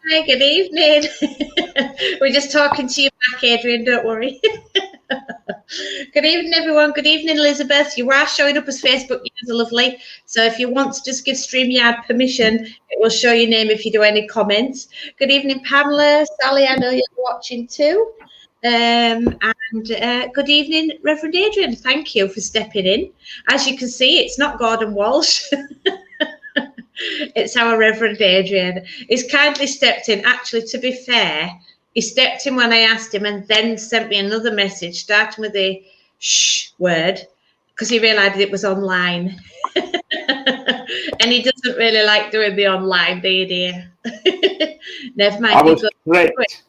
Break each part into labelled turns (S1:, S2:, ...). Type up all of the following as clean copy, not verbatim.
S1: Hi, good evening. We're just talking to you back, Adrian, don't worry. Good evening, everyone. Good evening, Elizabeth. You are showing up as Facebook user, lovely. So if you want to just give StreamYard permission, it will show your name if you do any comments. Good evening, Pamela. Sally, I know you're watching too. And good evening, Reverend Adrian. Thank you for stepping in. As you can see, it's not Gordon Walsh. It's our Reverend Adrian. He's kindly stepped in. Actually, to be fair, he stepped in when I asked him and then sent me another message, starting with the shh word, because he realised it was online. And he doesn't really like doing the online, do you, dear? Never mind.
S2: I was tricked.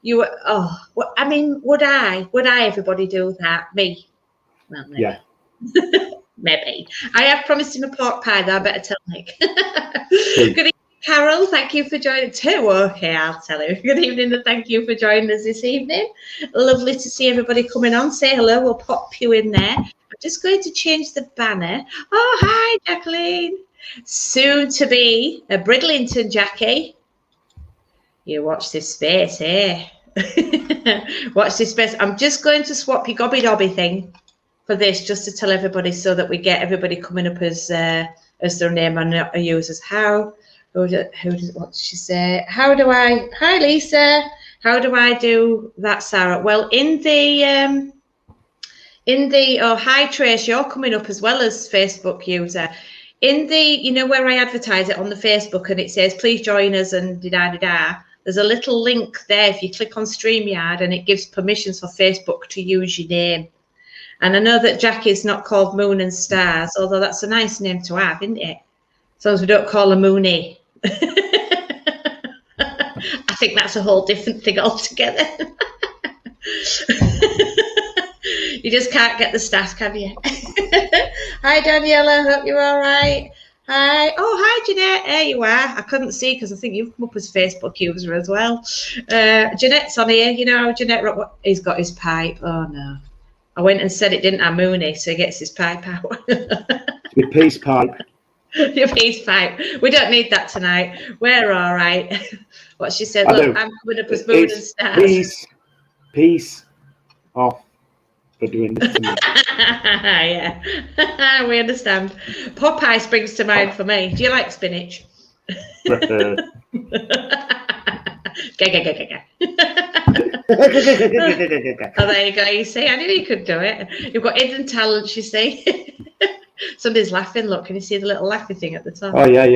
S1: You were, oh, well, I mean, would I everybody do that? Me? Well, maybe.
S2: Yeah.
S1: Maybe. I have promised him a pork pie, though. I better tell Nick. Good evening, Carol. Thank you for joining too. Okay, I'll tell him. Good evening and thank you for joining us this evening. Lovely to see everybody coming on. Say hello. We'll pop you in there. I'm just going to change the banner. Oh, hi, Jacqueline. Soon to be a Bridlington, Jackie. You watch this space, eh? Watch this space. I'm just going to swap your gobby dobby thing for this, just to tell everybody, so that we get everybody coming up as their name and not a users. What does she say? How do I? Hi, Lisa. How do I do that, Sarah? Well, hi, Trace. You're coming up as well as Facebook user. In the, you know, where I advertise it on the Facebook and it says, please join us and da-da-da-da. There's a little link there if you click on StreamYard and it gives permissions for Facebook to use your name. And I know that Jackie's not called Moon and Stars, although that's a nice name to have, isn't it? As long as we don't call her Mooney. I think that's a whole different thing altogether. You just can't get the stars, can you? Hi, Daniela. Hope you're all right. Hi. Oh, hi, Jeanette. There you are. I couldn't see because I think you've come up as Facebook user as well. Jeanette's on here. You know, Jeanette, he's got his pipe. Oh, no. I went and said it didn't have Mooney, so he gets his pipe out.
S2: Your peace pipe.
S1: Your peace pipe. We don't need that tonight. We're all right. What she said, look, I'm coming up as Moon and Stars.
S2: Peace off for doing this to me.
S1: Yeah, we understand. Popeye springs to mind for me. Do you like spinach? Oh, there you go. You see, I knew you could do it. You've got hidden talents, you see. Somebody's laughing. Look, can you see the little laughing thing at the top?
S2: Oh, yeah.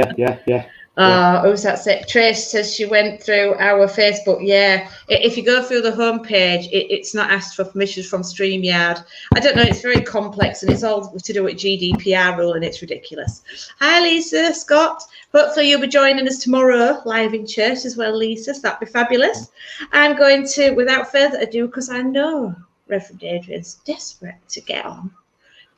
S1: Who's that? Trace says she went through our Facebook. Yeah, if you go through the homepage, it's not asked for permissions from StreamYard. I don't know. It's very complex and it's all to do with GDPR rule and it's ridiculous. Hi, Lisa, Scott. Hopefully you'll be joining us tomorrow live in church as well, Lisa. So that'd be fabulous. I'm going to, without further ado, because I know Reverend Adrian's desperate to get on.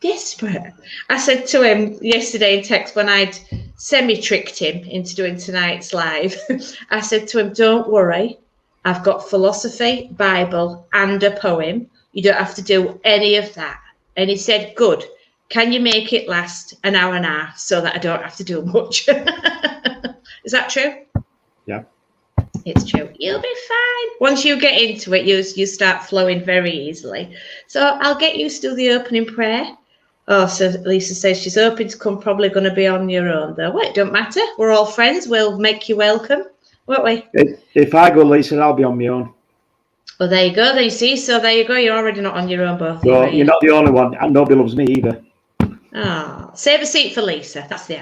S1: Desperate. I said to him yesterday in text when I'd semi-tricked him into doing tonight's live, I said to him, don't worry, I've got philosophy, Bible and a poem. You don't have to do any of that. And he said, good. Can you make it last an hour and a half so that I don't have to do much? Is that true?
S2: Yeah.
S1: It's true. You'll be fine. Once you get into it, you start flowing very easily. So I'll get you to do the opening prayer. Oh, so Lisa says she's hoping to come, probably going to be on your own, though. Well, it don't matter. We're all friends. We'll make you welcome, won't we?
S2: If I go, Lisa, I'll be on my own.
S1: Well, there you go. There you see. So there you go. You're already not on your own, both.
S2: No, you're not the only one. And nobody loves me either.
S1: Oh, save a seat for Lisa. That's good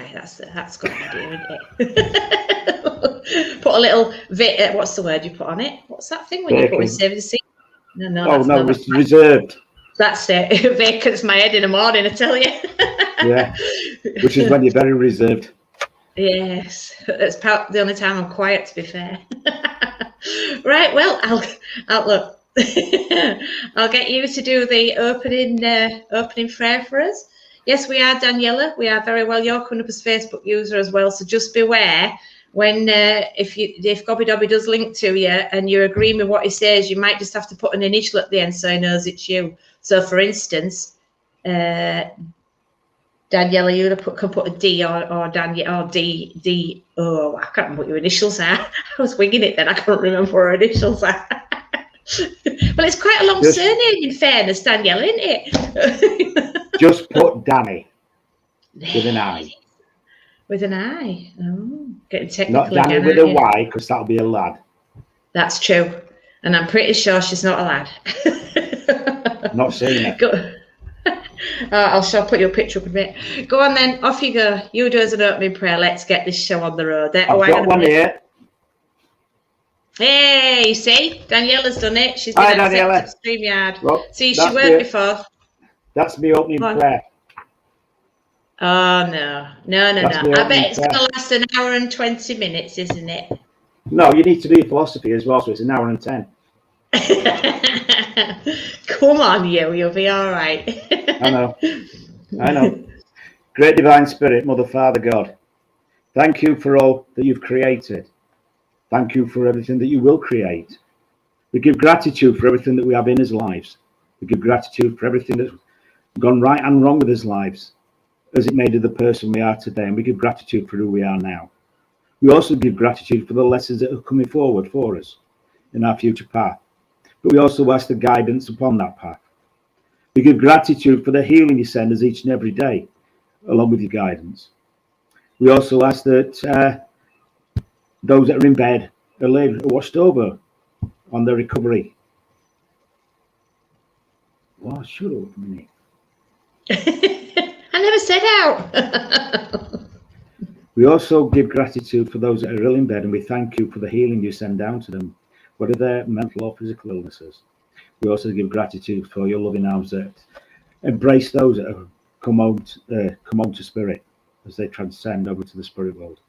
S1: idea, isn't it? Put a little what's the word you put on it? What's that thing when you put in save a seat? No,
S2: it's reserved.
S1: That's it. Vacant's my head in the morning, I tell you.
S2: Yeah, which is when you're very reserved.
S1: Yes, that's the only time I'm quiet, to be fair. Right, well, I'll look. I'll get you to do the opening prayer for us. Yes, we are, Daniela. We are very well. You're coming up as Facebook user as well, so just beware when if Gobby Dobby does link to you and you're agreeing with what he says, you might just have to put an initial at the end so he knows it's you. So, for instance, Daniela, you can put a D or Danielle or D. Oh, I can't remember what your initials are. I was winging it then. I can't remember what her initials are. Well, it's quite a long surname, in fairness, Danielle, isn't it?
S2: Just put Danny with an I.
S1: With an I. Oh, getting technical.
S2: Not Danny
S1: again,
S2: with a Y, because that'll be a lad.
S1: That's true. And I'm pretty sure she's not a lad.
S2: Not seen her.
S1: Go. I'll put your picture up a bit. Go on then, off you go. You do as an opening prayer. Let's get this show on the road. There,
S2: I've got one here.
S1: Hey, you see? Daniela's done it. She's been accepted StreamYard. Well, see, she weren't before.
S2: That's me opening prayer.
S1: Oh, no. I bet it's going to last an hour and 20 minutes, isn't it?
S2: No, you need to do philosophy as well, so it's an hour and 10.
S1: Come on, you'll be all right.
S2: I know. Great Divine Spirit, Mother, Father, God, thank you for all that you've created. Thank you for everything that you will create. We give gratitude for everything that we have in his lives. We give gratitude for everything that's gone right and wrong with his lives, as it made of the person we are today. And we give gratitude for who we are now. We also give gratitude for the lessons that are coming forward for us in our future path. But we also ask the guidance upon that path. We give gratitude for the healing you send us each and every day, along with your guidance. We also ask that those that are in bed are watched over on their recovery. Well, shut up a minute.
S1: I never said out.
S2: We also give gratitude for those that are ill in bed, and we thank you for the healing you send down to them, whether they're mental or physical illnesses. We also give gratitude for your loving arms that embrace those that have come home to spirit as they transcend over to the spirit world.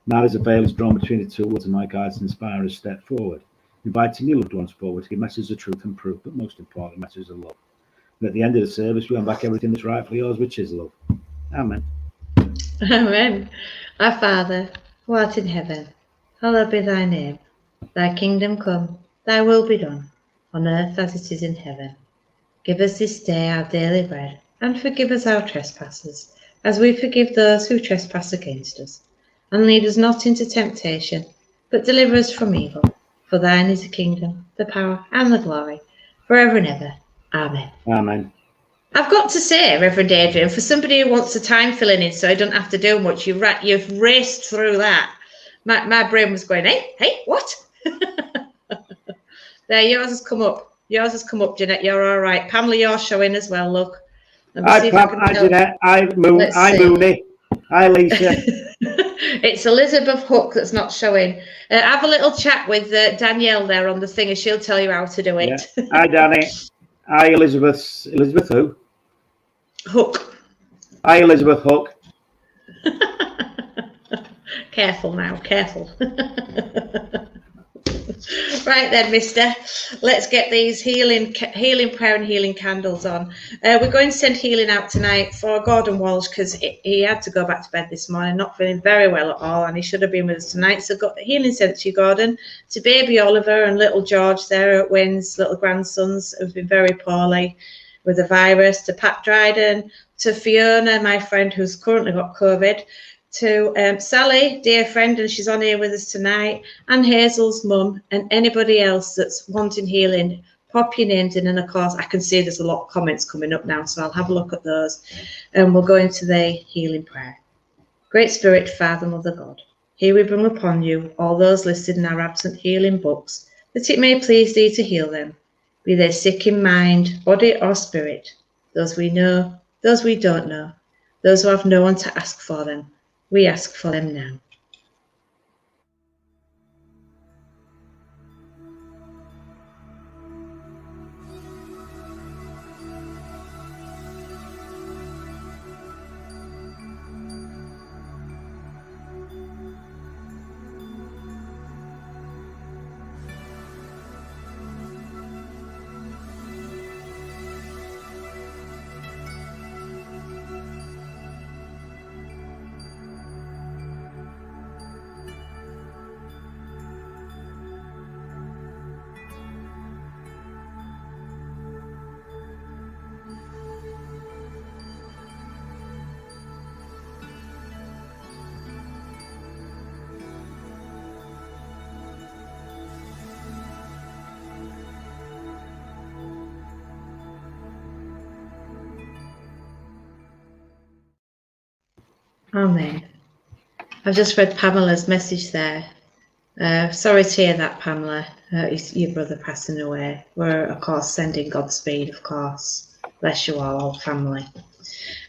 S2: Now as a veil is drawn between the two worlds, and my guides and inspirers step forward, inviting your loved ones forward to give messages of truth and proof, but most importantly, messages of love. And at the end of the service, we unpack everything that's rightfully yours, which is love. Amen.
S1: Amen. Our Father, who art in heaven, hallowed be thy name. Thy kingdom come, thy will be done, on earth as it is in heaven. Give us this day our daily bread, and forgive us our trespasses, as we forgive those who trespass against us. And lead us not into temptation, but deliver us from evil. For thine is the kingdom, the power, and the glory, forever and ever. Amen.
S2: Amen.
S1: I've got to say, Reverend Adrian, for somebody who wants a time filling in so I don't have to do much, you've raced through that. My brain was going, hey, what? There, yours has come up. Jeanette. You're all right. Pamela, you're showing as well, look.
S2: Hi, Pam. Hi, Jeanette. Hi, Mooney. Hi, Lisa.
S1: It's Elizabeth Hook that's not showing. Have a little chat with Danielle there on the thing, and she'll tell you how to do it.
S2: Yeah. Hi, Danny. Hi, Elizabeth. Elizabeth who?
S1: Hook.
S2: Hi, Elizabeth Hook.
S1: Careful now, careful. Right then, mister. Let's get these healing prayer and healing candles on. We're going to send healing out tonight for Gordon Walsh because he had to go back to bed this morning, not feeling very well at all, and he should have been with us tonight. So got healing sent to you, Gordon, to baby Oliver and little George there at Wynn's, little grandsons who've been very poorly with the virus, to Pat Dryden, to Fiona, my friend who's currently got COVID, to Sally, dear friend, and she's on here with us tonight, and Hazel's mum, and anybody else that's wanting healing, pop your names in. And of course, I can see there's a lot of comments coming up now, so I'll have a look at those, and we'll go into the healing prayer. Great Spirit, Father, Mother, God, here we bring upon you all those listed in our absent healing books, that it may please thee to heal them, be they sick in mind, body, or spirit, those we know, those we don't know, those who have no one to ask for them. We ask for them now. Amen. I've just read Pamela's message there. Sorry to hear that, Pamela. Your brother passing away. We're, of course, sending Godspeed, of course. Bless you all family.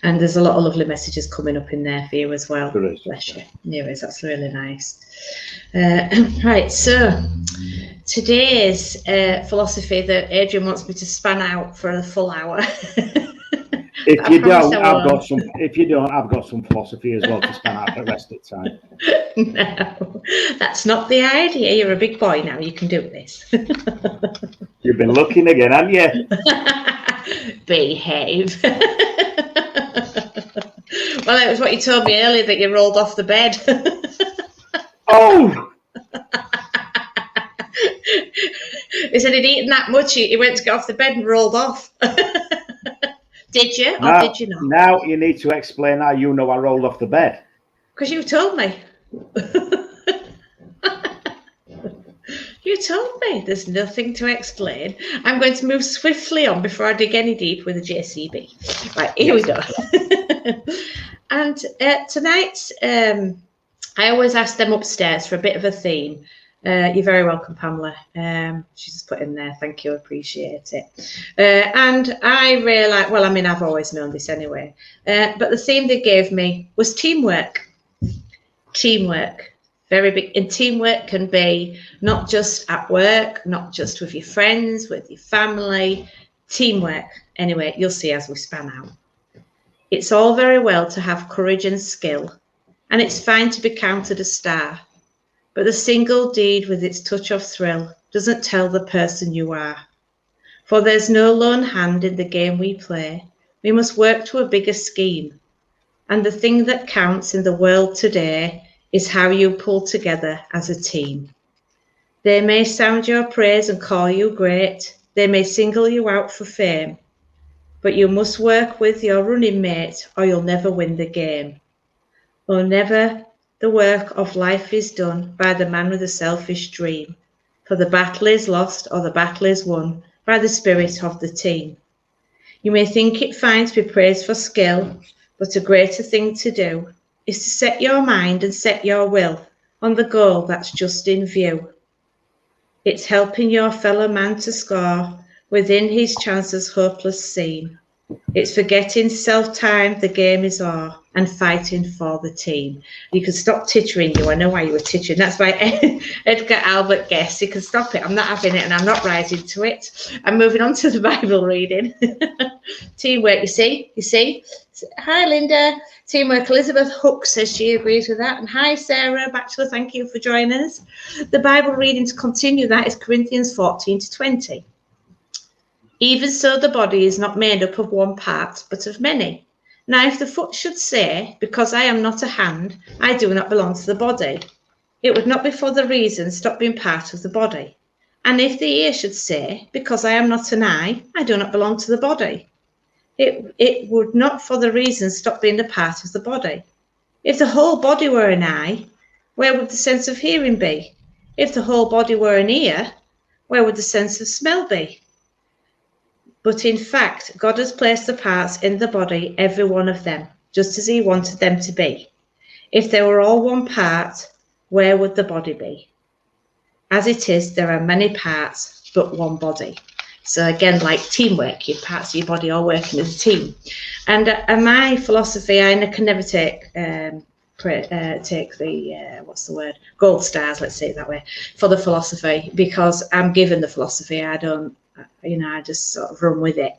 S1: And there's a lot of lovely messages coming up in there for you as well.
S2: There is.
S1: Bless you. There is. That's really nice. Right, so today's philosophy that Adrian wants me to span out for a full hour.
S2: If you don't, I've got some. If you don't, I've got some philosophy as well to span out for the rest of the time.
S1: No, that's not the idea. You're a big boy now. You can do this.
S2: You've been looking again, haven't you?
S1: Behave. Well, it was what you told me earlier that you rolled off the bed.
S2: Oh!
S1: He said he'd eaten that much. He went to get off the bed and rolled off. Did you, or did you not?
S2: Now you need to explain how you know I rolled off the bed.
S1: Because you told me. You told me. There's nothing to explain. I'm going to move swiftly on before I dig any deep with a JCB. Right, here we go. And tonight, I always ask them upstairs for a bit of a theme. You're very welcome, Pamela. She's just put in there. Thank you. Appreciate it. And I really like, well, I mean, I've always known this anyway. But the theme they gave me was teamwork. Teamwork. Very big. And teamwork can be not just at work, not just with your friends, with your family. Teamwork. Anyway, you'll see as we span out. It's all very well to have courage and skill, and it's fine to be counted a star. But the single deed with its touch of thrill doesn't tell the person you are. For there's no lone hand in the game we play. We must work to a bigger scheme. And the thing that counts in the world today is how you pull together as a team. They may sound your praise and call you great. They may single you out for fame. But you must work with your running mate or you'll never win the game. Or never the work of life is done by the man with a selfish dream. For the battle is lost or the battle is won by the spirit of the team. You may think it fine to be praised for skill, but a greater thing to do is to set your mind and set your will on the goal that's just in view. It's helping your fellow man to score within his chances hopeless seen. It's forgetting self-time, the game is o'er, and fighting for the team. You can stop tittering, you. I know why you were tittering. That's why Edgar Albert guessed. You can stop it. I'm not having it and I'm not rising to it. I'm moving on to the Bible reading. Teamwork, you see? Hi, Linda. Teamwork. Elizabeth Hook says she agrees with that. And hi, Sarah Bachelor. Thank you for joining us. The Bible reading to continue that is Corinthians 14-20. Even so, the body is not made up of one part, but of many. Now, if the foot should say, because I am not a hand, I do not belong to the body, it would not be for the reason stop being part of the body. And if the ear should say, because I am not an eye, I do not belong to the body, it would not for the reason stop being a part of the body. If the whole body were an eye, where would the sense of hearing be? If the whole body were an ear, where would the sense of smell be? But in fact, God has placed the parts in the body, every one of them, just as he wanted them to be. If they were all one part, where would the body be? As it is, there are many parts, but one body. So again, like teamwork, your parts of your body all working as a team. And my philosophy, I can never take the gold stars, let's say it that way, for the philosophy, because I'm given the philosophy. I don't, I just sort of run with it.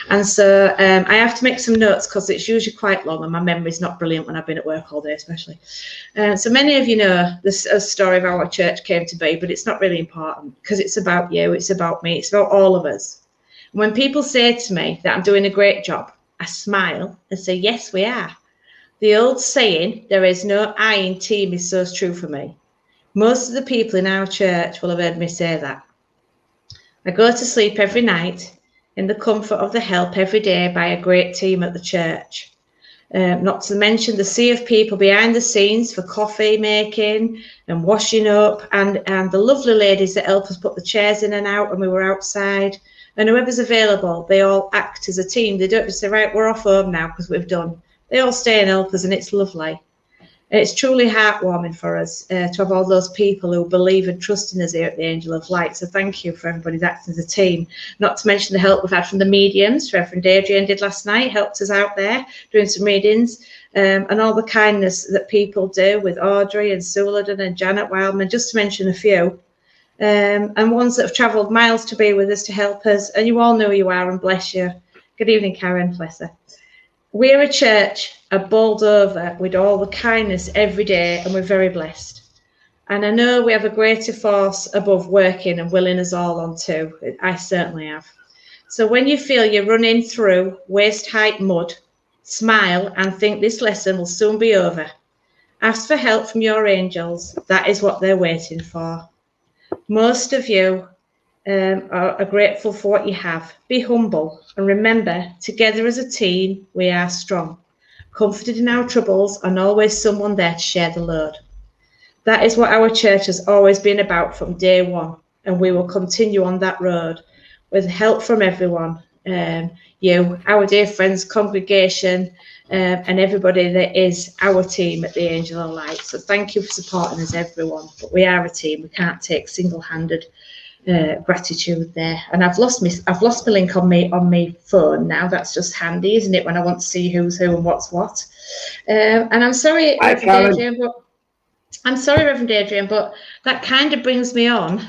S1: And so I have to make some notes because it's usually quite long and my memory's not brilliant when I've been at work all day, especially. So many of you know this story of how our church came to be, but it's not really important because it's about you, it's about me, it's about all of us. When people say to me that I'm doing a great job, I smile and say, yes, we are. The old saying, there is no I in team, is so true for me. Most of the people in our church will have heard me say that. I go to sleep every night in the comfort of the help every day by a great team at the church. Not to mention the sea of people behind the scenes for coffee making and washing up, and the lovely ladies that help us put the chairs in and out when we were outside. And whoever's available, they all act as a team. They don't just say, right, we're off home now because we've done. They all stay and help us, and it's lovely. It's truly heartwarming for us to have all those people who believe and trust in us here at the Angel of Light. So thank you for everybody that's as a team. Not to mention the help we've had from the mediums. Reverend Adrian did last night, helped us out there doing some readings, and all the kindness that people do with Audrey and Suladen and Janet Wildman, just to mention a few. And ones that have travelled miles to be with us to help us. And you all know who you are, and bless you. Good evening, Karen, bless her. We're a church bowled over with all the kindness every day, and we're very blessed. And I know we have a greater force above working and willing us all on too. I certainly have. So when you feel you're running through waist-height mud, smile and think this lesson will soon be over. Ask for help from your angels. That is what they're waiting for. Most of you are grateful for what you have. Be humble and remember, together as a team, we are strong. Comforted in our troubles and always someone there to share the load. That is what our church has always been about from day one, and we will continue on that road with help from everyone. You, our dear friends, congregation, and everybody that is our team at the Angel of Light. So thank you for supporting us, everyone. But we are a team. We can't take single-handed gratitude there. And I've lost my link on my phone now. That's just handy, isn't it, when I want to see who's who and what's what. And I'm sorry, Reverend Adrian, but that kind of brings me on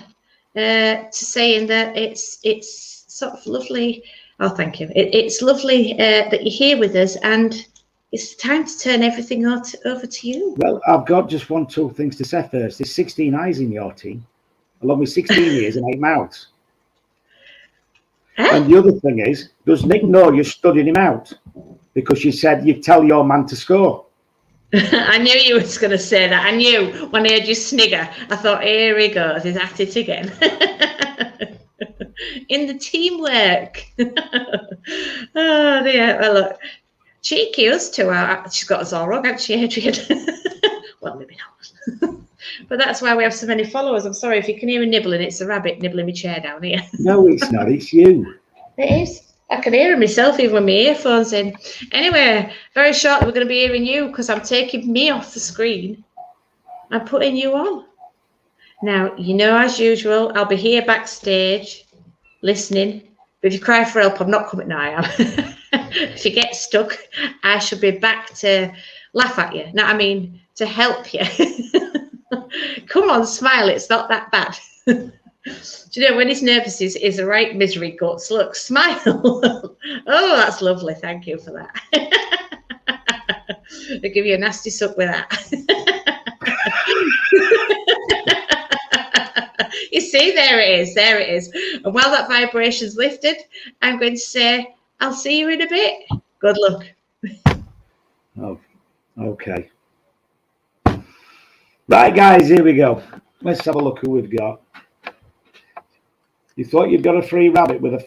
S1: to saying that it's sort of lovely. Oh, thank you. It's lovely that you're here with us, and it's time to turn everything over to you.
S2: Well, I've got just one, two things to say first. There's 16 eyes in your team, along with 16 ears and 8 mouths.
S1: Huh?
S2: And the other thing is, does Nick know you're studying him out? Because you said you'd tell your man to score.
S1: I knew you was going to say that. I knew when I heard you snigger. I thought, here he goes. He's at it again. In the teamwork. Oh, dear. Well, look. Cheeky us two. She's got us all wrong, hasn't she, Adrian? Well, maybe not. But that's why we have so many followers. I'm sorry if you can hear a nibbling. It's a rabbit nibbling my chair down here.
S2: No, it's not. It's you.
S1: It is. I can hear it myself even with my earphones in. Anyway, very shortly we're going to be hearing you because I'm taking me off the screen and putting you on. Now, you know, as usual, I'll be here backstage listening. But if you cry for help, I'm not coming. No, I am. If you get stuck, I should be back to laugh at you. No, I mean, to help you. Come on, smile. It's not that bad. Do you know, when he's nervous, he's a right misery guts. Look, smile. Oh, that's lovely. Thank you for that. I'll give you a nasty suck with that. You see, there it is. There it is. And while that vibration's lifted, I'm going to say, I'll see you in a bit. Good luck.
S2: Oh, okay. Right, guys, here we go. Let's have a look who we've got. You thought you'd got a free rabbit with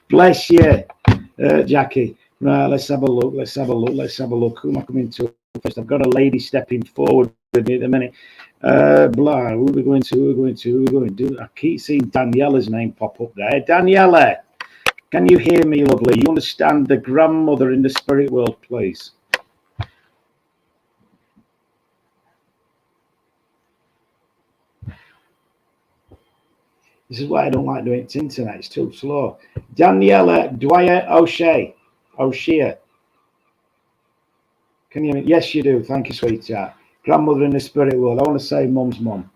S2: bless you, Jackie. Right, let's have a look. Let's have a look. Who am I coming to first? I've got a lady stepping forward with me at the minute. Blah. Who are we going to? I keep seeing Daniela's name pop up there. Daniela, can you hear me, lovely? You understand the grandmother in the spirit world, please? This is why I don't like doing it. Internet. It's too slow. Daniela Dwyer O'Shea. Can you? Yes, you do. Thank you, sweetheart. Grandmother in the spirit world. I want to say mum's mum.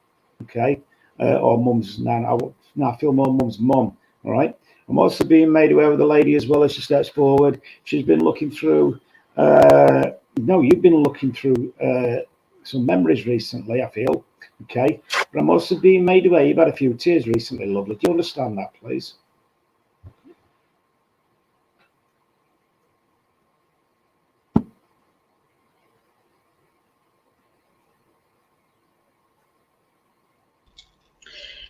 S2: Okay. Or mum's nan. I feel more mum's mum. All right. I'm also being made aware of the lady as well as she steps forward. She's been looking through. No, you've been looking through some memories recently, I feel. Okay, but I'm also being made aware you've had a few tears recently, lovely. Do you understand that, please?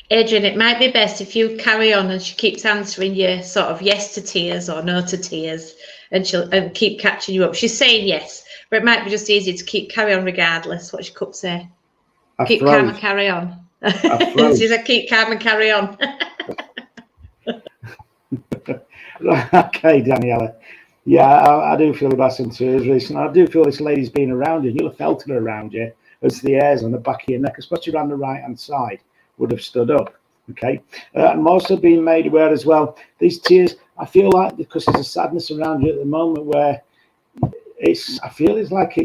S1: Adrian, it might be best if you carry on and she keeps answering you sort of yes to tears or no to tears, and she'll keep catching you up. She's saying yes, but it might be just easier to carry on regardless. What's your cup say? Keep calm and carry on. She said, keep calm and carry on.
S2: Right, okay, Daniela. Yeah, I do feel about some tears recently. I do feel this lady's been around you. You'll have felt her around you as the hairs on the back of your neck, especially around the right-hand side, would have stood up. Okay. I'm also being made aware as well, these tears, I feel like because there's a sadness around you at the moment where I feel it's like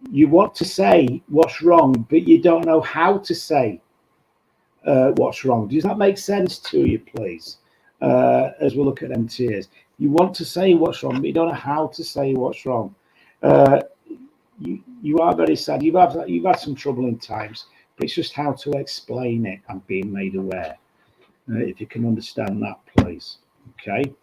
S2: you want to say what's wrong, but you don't know how to say what's wrong. Does that make sense to you, please? As we look at them tears, you want to say what's wrong, but you don't know how to say what's wrong. You are very sad. You've had some troubling times, but it's just how to explain it and being made aware. If you can understand that, please. Okay.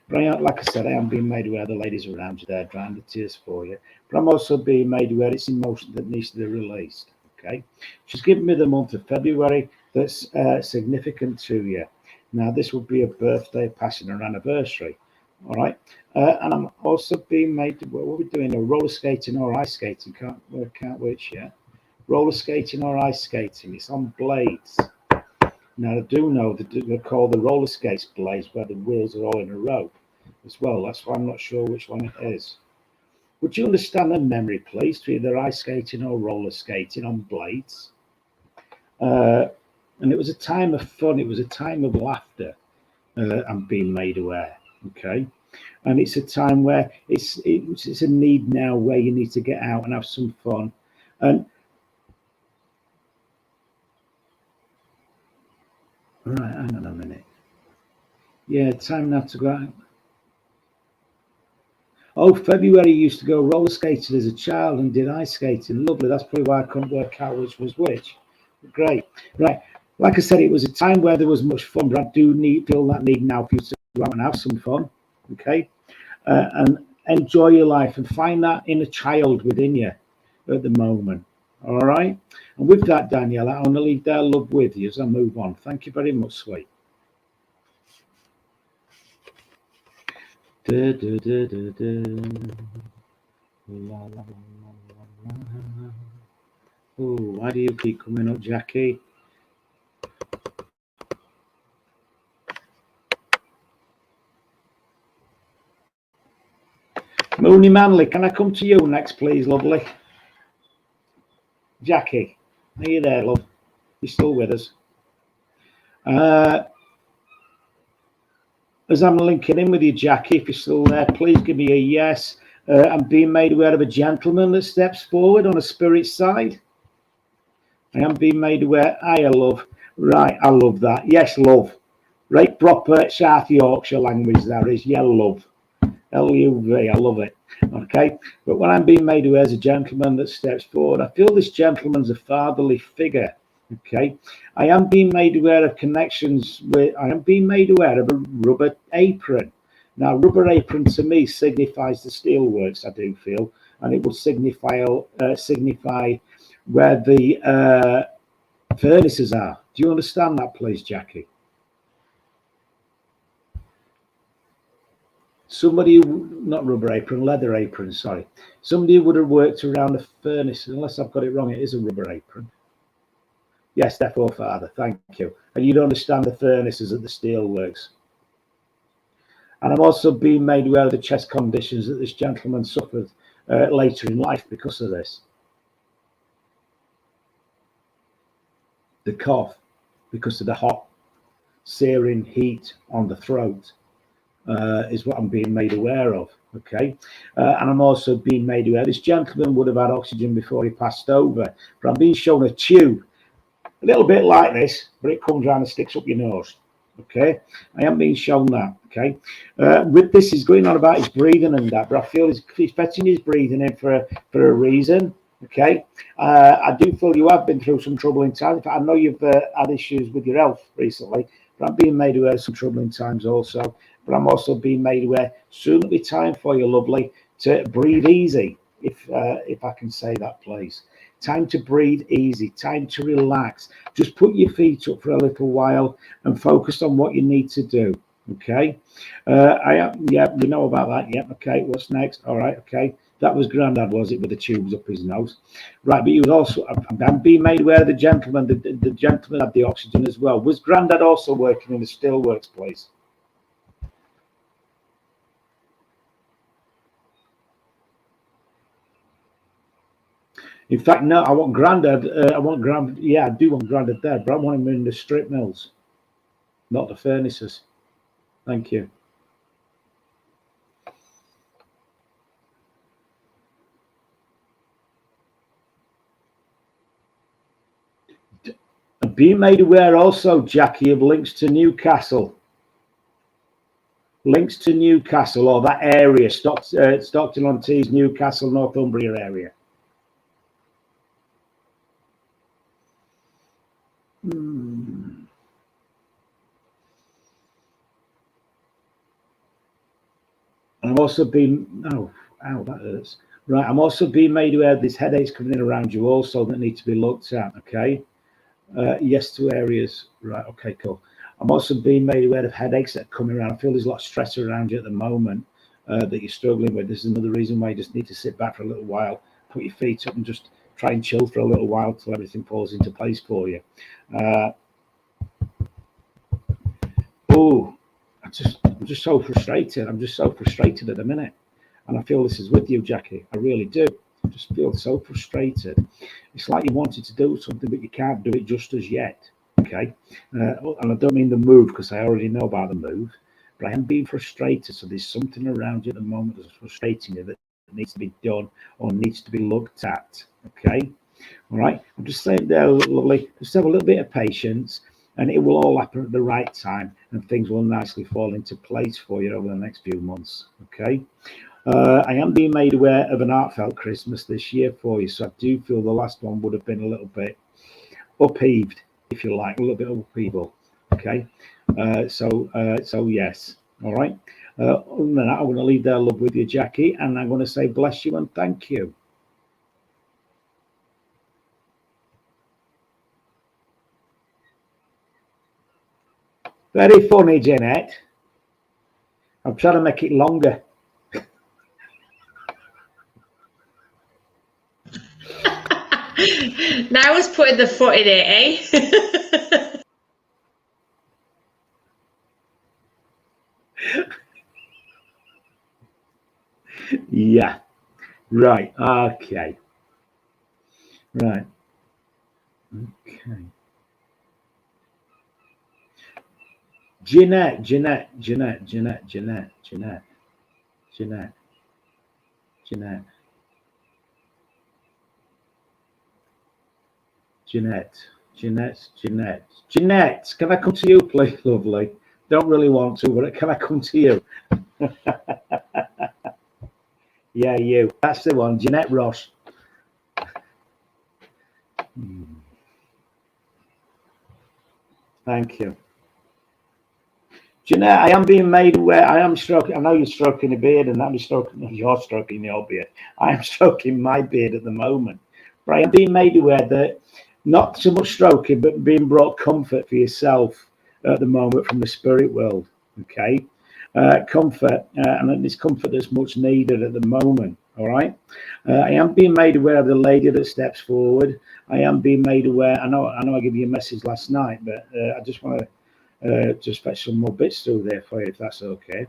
S2: But like I said, I am being made aware the ladies around you there drying the tears for you. But I'm also being made aware it's emotion that needs to be released. Okay. She's given me the month of February that's significant to you. Now, this will be a birthday, a passing, or anniversary. All right. And I'm also being made, what are we doing? A roller skating or ice skating? Can't work out which yet. Roller skating or ice skating. It's on blades. Now, I do know that they're called the roller skates blades where the wheels are all in a row as well. That's why I'm not sure which one it is. Would you understand the memory, please, to either ice skating or roller skating on blades? And it was a time of fun. It was a time of laughter and being made aware. Okay. And it's a time where it's a need now where you need to get out and have some fun. And right, hang on a minute. Yeah, time now to go out. Oh, February used to go roller skating as a child and did ice skating. Lovely. That's probably why I couldn't work out which was which. Great. Right. Like I said, it was a time where there was much fun, but I do feel that need now for you to go out and have some fun. Okay. And enjoy your life and find that inner child within you at the moment. All right. And with that, Danielle, I want to leave their love with you as I move on. Thank you very much, sweet. Da, da, da, da, da. La, la, la, la, la. Oh, why do you keep coming up, Jackie? Mooney Manley, can I come to you next, please, lovely? Jackie, are you there, love? You're still with us? As I'm linking in with you, Jackie, if you're still there, please give me a yes. I'm being made aware of a gentleman that steps forward on a spirit side. I am being made aware. Hiya, love. Right, I love that. Yes, love. Right, proper South Yorkshire language there is. Yeah, love. L-U-V, I love it. Okay, but when I'm being made aware as a gentleman that steps forward, I feel this gentleman's a fatherly figure. Okay, I am being made aware of connections with, I am being made aware of a rubber apron. Now, rubber apron to me signifies the steelworks, I do feel, and it will signify where the furnaces are. Do you understand that, please, Jackie? Somebody, not rubber apron, leather apron, sorry. Somebody would have worked around a furnace, unless I've got it wrong, it is a rubber apron. Yes, therefore, Father, thank you. And you'd understand the furnaces at the steelworks. And I'm also being made aware of the chest conditions that this gentleman suffered later in life because of this. The cough, because of the hot, searing heat on the throat. Is what I'm being made aware of, okay? And I'm also being made aware this gentleman would have had oxygen before he passed over, but I'm being shown a tube, a little bit like this, but it comes around and sticks up your nose, okay? I am being shown that, okay? With this, he's going on about his breathing and that, but I feel he's fetching his breathing in for a reason, okay? I do feel you have been through some troubling times. In fact, I know you've had issues with your health recently, but I'm being made aware of some troubling times also. But I'm also being made aware soon it'll be time for you, lovely, to breathe easy, if I can say that, please. Time to breathe easy, time to relax. Just put your feet up for a little while and focus on what you need to do, okay? Yeah, you know about that, yeah, okay, what's next? All right, okay. That was Grandad, was it, with the tubes up his nose? Right, but he was also, I'm being made aware of the gentleman, the gentleman had the oxygen as well. Was Grandad also working in the steelworks place? In fact, no, I want Grandad. I want Grand. Yeah, I do want Grandad there, but I want him in the strip mills, not the furnaces. Thank you. Being made aware also, Jackie, of links to Newcastle. Links to Newcastle or that area, Stockton-on-Tees, Newcastle, Northumbria area. And I'm also being, oh, ow, that hurts. Right, I'm also being made aware there's headaches coming in around you also that need to be looked at, okay? Yes to areas, right, okay, cool. I'm also being made aware of headaches that are coming around. I feel there's a lot of stress around you at the moment that you're struggling with. This is another reason why you just need to sit back for a little while, put your feet up and just try and chill for a little while till everything falls into place for you. I'm just so frustrated. I'm just so frustrated at the minute. And I feel this is with you, Jackie. I really do. I just feel so frustrated. It's like you wanted to do something, but you can't do it just as yet. Okay. And I don't mean the move because I already know about the move, but I am being frustrated. So there's something around you at the moment that's frustrating you that needs to be done or needs to be looked at. Okay. All right. I'm just saying there, lovely. Just have a little bit of patience and it will all happen at the right time and things will nicely fall into place for you over the next few months. Okay. I am being made aware of an heartfelt Christmas this year for you. So I do feel the last one would have been a little bit upheaved, if you like, a little bit of upheaval. Okay. So yes. All right. Other than that, I'm going to leave their love with you, Jackie, and I'm going to say bless you and thank you. Very funny, Jeanette. I'm trying to make it longer.
S1: Now I was putting the foot in it, eh?
S2: Yeah. Right. Okay. Right. Okay. Jeanette. Jeanette, can I come to you, please, lovely? Don't really want to, but can I come to you? Yeah, you. That's the one, Jeanette Ross. Thank you. Jeanette, I am being made aware. I am stroking. I know you're stroking a beard, and that be stroking. You're stroking your beard. I am stroking my beard at the moment, but I am being made aware that not so much stroking, but being brought comfort for yourself at the moment from the spirit world. Okay, comfort, and it's comfort that's much needed at the moment. All right. I am being made aware of the lady that steps forward. I am being made aware. I know. I gave you a message last night, but I just want to. Just fetch some more bits through there for you, if that's okay,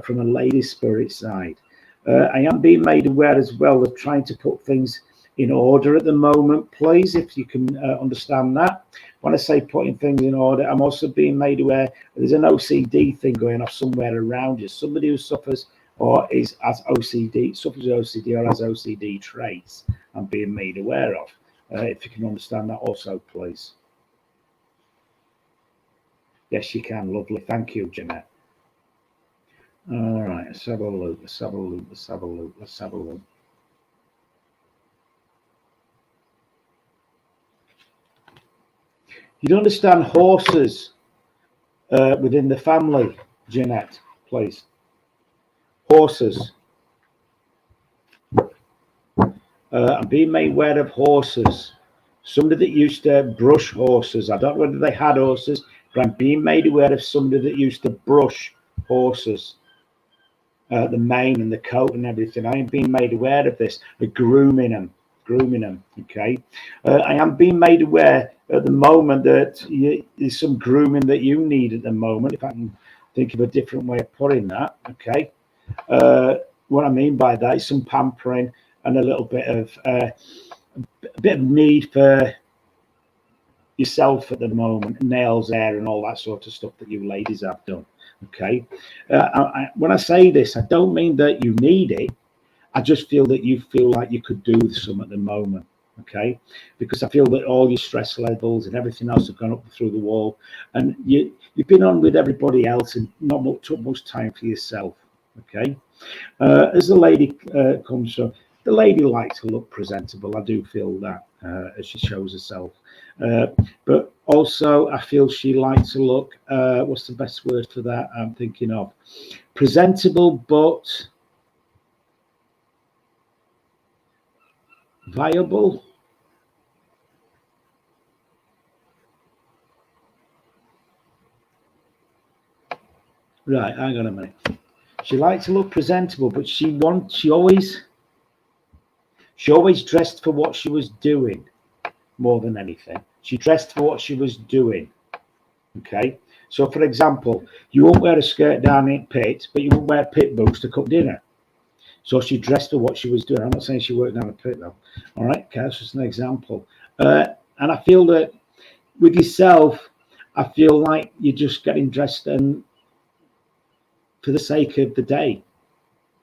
S2: from a lady spirit side. I am being made aware as well of trying to put things in order at the moment, please, if you can understand that. When I say putting things in order, I'm also being made aware there's an OCD thing going off somewhere around you. Somebody who suffers or is as OCD, suffers OCD or has OCD traits, I'm being made aware of. If you can understand that also, please. Yes, you can. Lovely. Thank you, Jeanette. All right. Let's have a look. Let's have a look. Let's have a look. Let's have a look. You don't understand horses within the family, Jeanette, please. Horses. I'm being made aware of horses. Somebody that used to brush horses. I don't know whether they had horses, but I'm being made aware of somebody that used to brush horses. The mane and the coat and everything. I am being made aware of this. The grooming them. Okay. I am being made aware at the moment that there's some grooming that you need at the moment. If I can think of a different way of putting that. Okay. What I mean by that is some pampering and a little bit of a bit of need for yourself at the moment, nails, hair, and all that sort of stuff that you ladies have done. Okay, when I say this, I don't mean that you need it. I just feel that you feel like you could do with some at the moment. Okay, because I feel that all your stress levels and everything else have gone up through the wall, and you've been on with everybody else and not took much time for yourself. Okay, as the lady comes from, the lady likes to look presentable. I do feel that as she shows herself, but also I feel she likes to look. What's the best word for that? I'm thinking of presentable, but viable. Right, hang on a minute. She likes to look presentable, but she always dressed for what she was doing more than anything. She dressed for what she was doing. Okay. So for example, you won't wear a skirt down in pit, but you won't wear pit boots to cook dinner. So she dressed for what she was doing. I'm not saying she worked down a pit though. All right, okay, that's just an example. And I feel that with yourself, I feel like you're just getting dressed and for the sake of the day,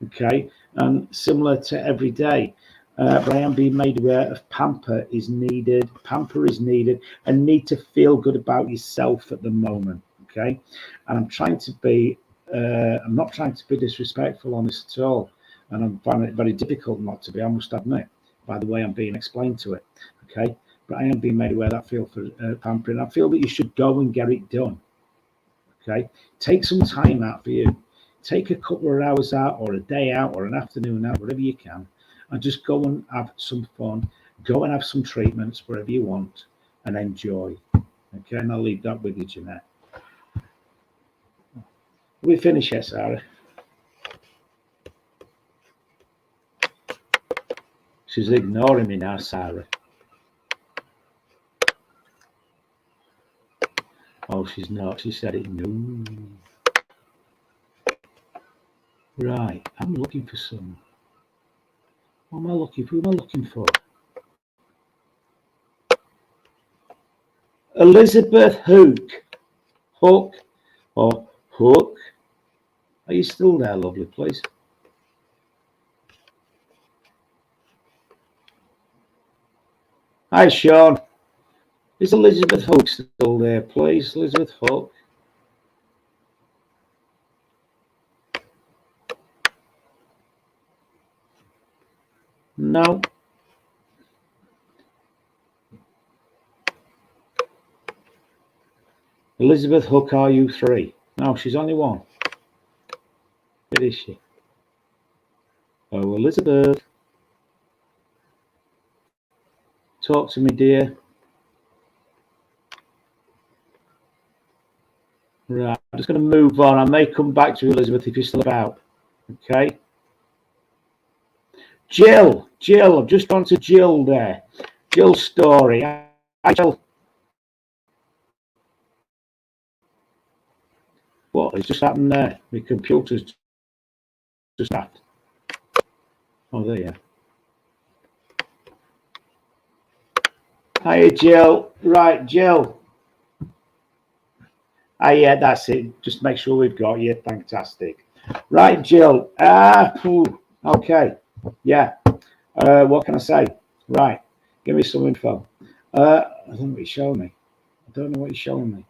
S2: okay, and similar to every day. But I am being made aware of pamper is needed, and need to feel good about yourself at the moment, okay. And I'm trying to be, I'm not trying to be disrespectful on this at all, and I'm finding it very difficult not to be, I must admit, by the way I'm being explained to it, okay. But I am being made aware that I feel for pampering. I feel that you should go and get it done, okay. Take some time out for you. Take a couple of hours out, or a day out, or an afternoon out, whatever you can, and just go and have some fun. Go and have some treatments wherever you want, and enjoy. Okay, and I'll leave that with you, Jeanette. We finish yet, Sarah? She's ignoring me now, Sarah. Oh, she's not. She said it. No. Right, I'm looking for some. What am I looking for? Who am I looking for? Elizabeth Hook. Hook or Hook. Are you still there, lovely, please? Hi, Sean. Is Elizabeth Hook still there, please? Elizabeth Hook. No. Elizabeth Hook, RU3. No, she's only one. Where is she? Oh, Elizabeth. Talk to me, dear. Right, I'm just going to move on. I may come back to you, Elizabeth, if you're still about. Okay. Jill, I've just gone to Jill there. Jill's story. Hi, Jill. What has just happened there? My computer's just happened. Oh, there you are. Hiya, Jill. Right, Jill. Ah, yeah, that's it. Just make sure we've got you. Fantastic. Right, Jill. Okay. Yeah. What can I say? Right. Give me some info. I don't know what you're showing me. I don't know what you're showing me.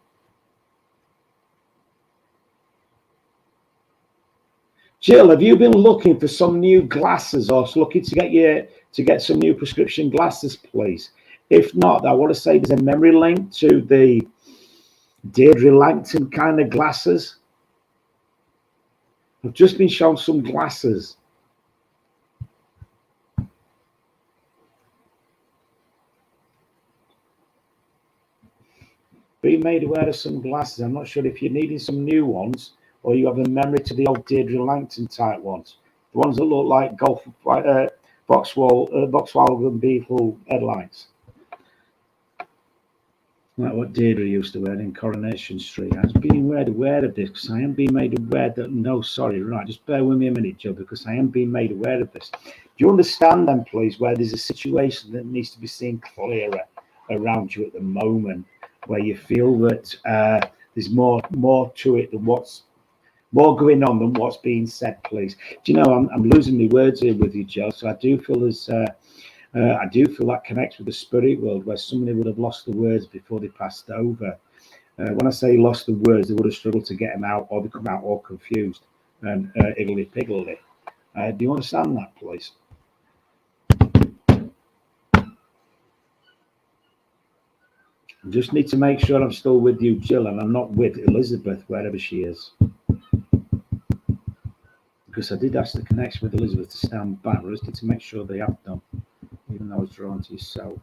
S2: Jill, have you been looking for some new glasses, or looking to get some new prescription glasses, please? If not, I want to say there's a memory link to the Deirdre Langton kind of glasses. I've just been shown some glasses. Being made aware of some glasses. I'm not sure if you're needing some new ones, or you have a memory to the old Deirdre Langton type ones. The ones that look like Volkswagen Beetle headlights. Like what Deirdre used to wear in Coronation Street. I was being made aware of this because I am being made aware that, no, sorry, right, just bear with me a minute, Joe, because I am being made aware of this. Do you understand then, please, where there's a situation that needs to be seen clearer around you at the moment, where you feel that there's more to it than what's more going on than what's being said, please? Do you know, I'm losing my words here with you, Joe, so I do feel there's I do feel that connects with the spirit world, where somebody would have lost the words before they passed over. When I say lost the words, they would have struggled to get them out, or they come out all confused and higgledy-piggledy. Do you understand that, please? I just need to make sure I'm still with you, Jill, and I'm not with Elizabeth, wherever she is. Because I did ask the connection with Elizabeth to stand back, but I just need to make sure they have done, even though I was drawn to yourself.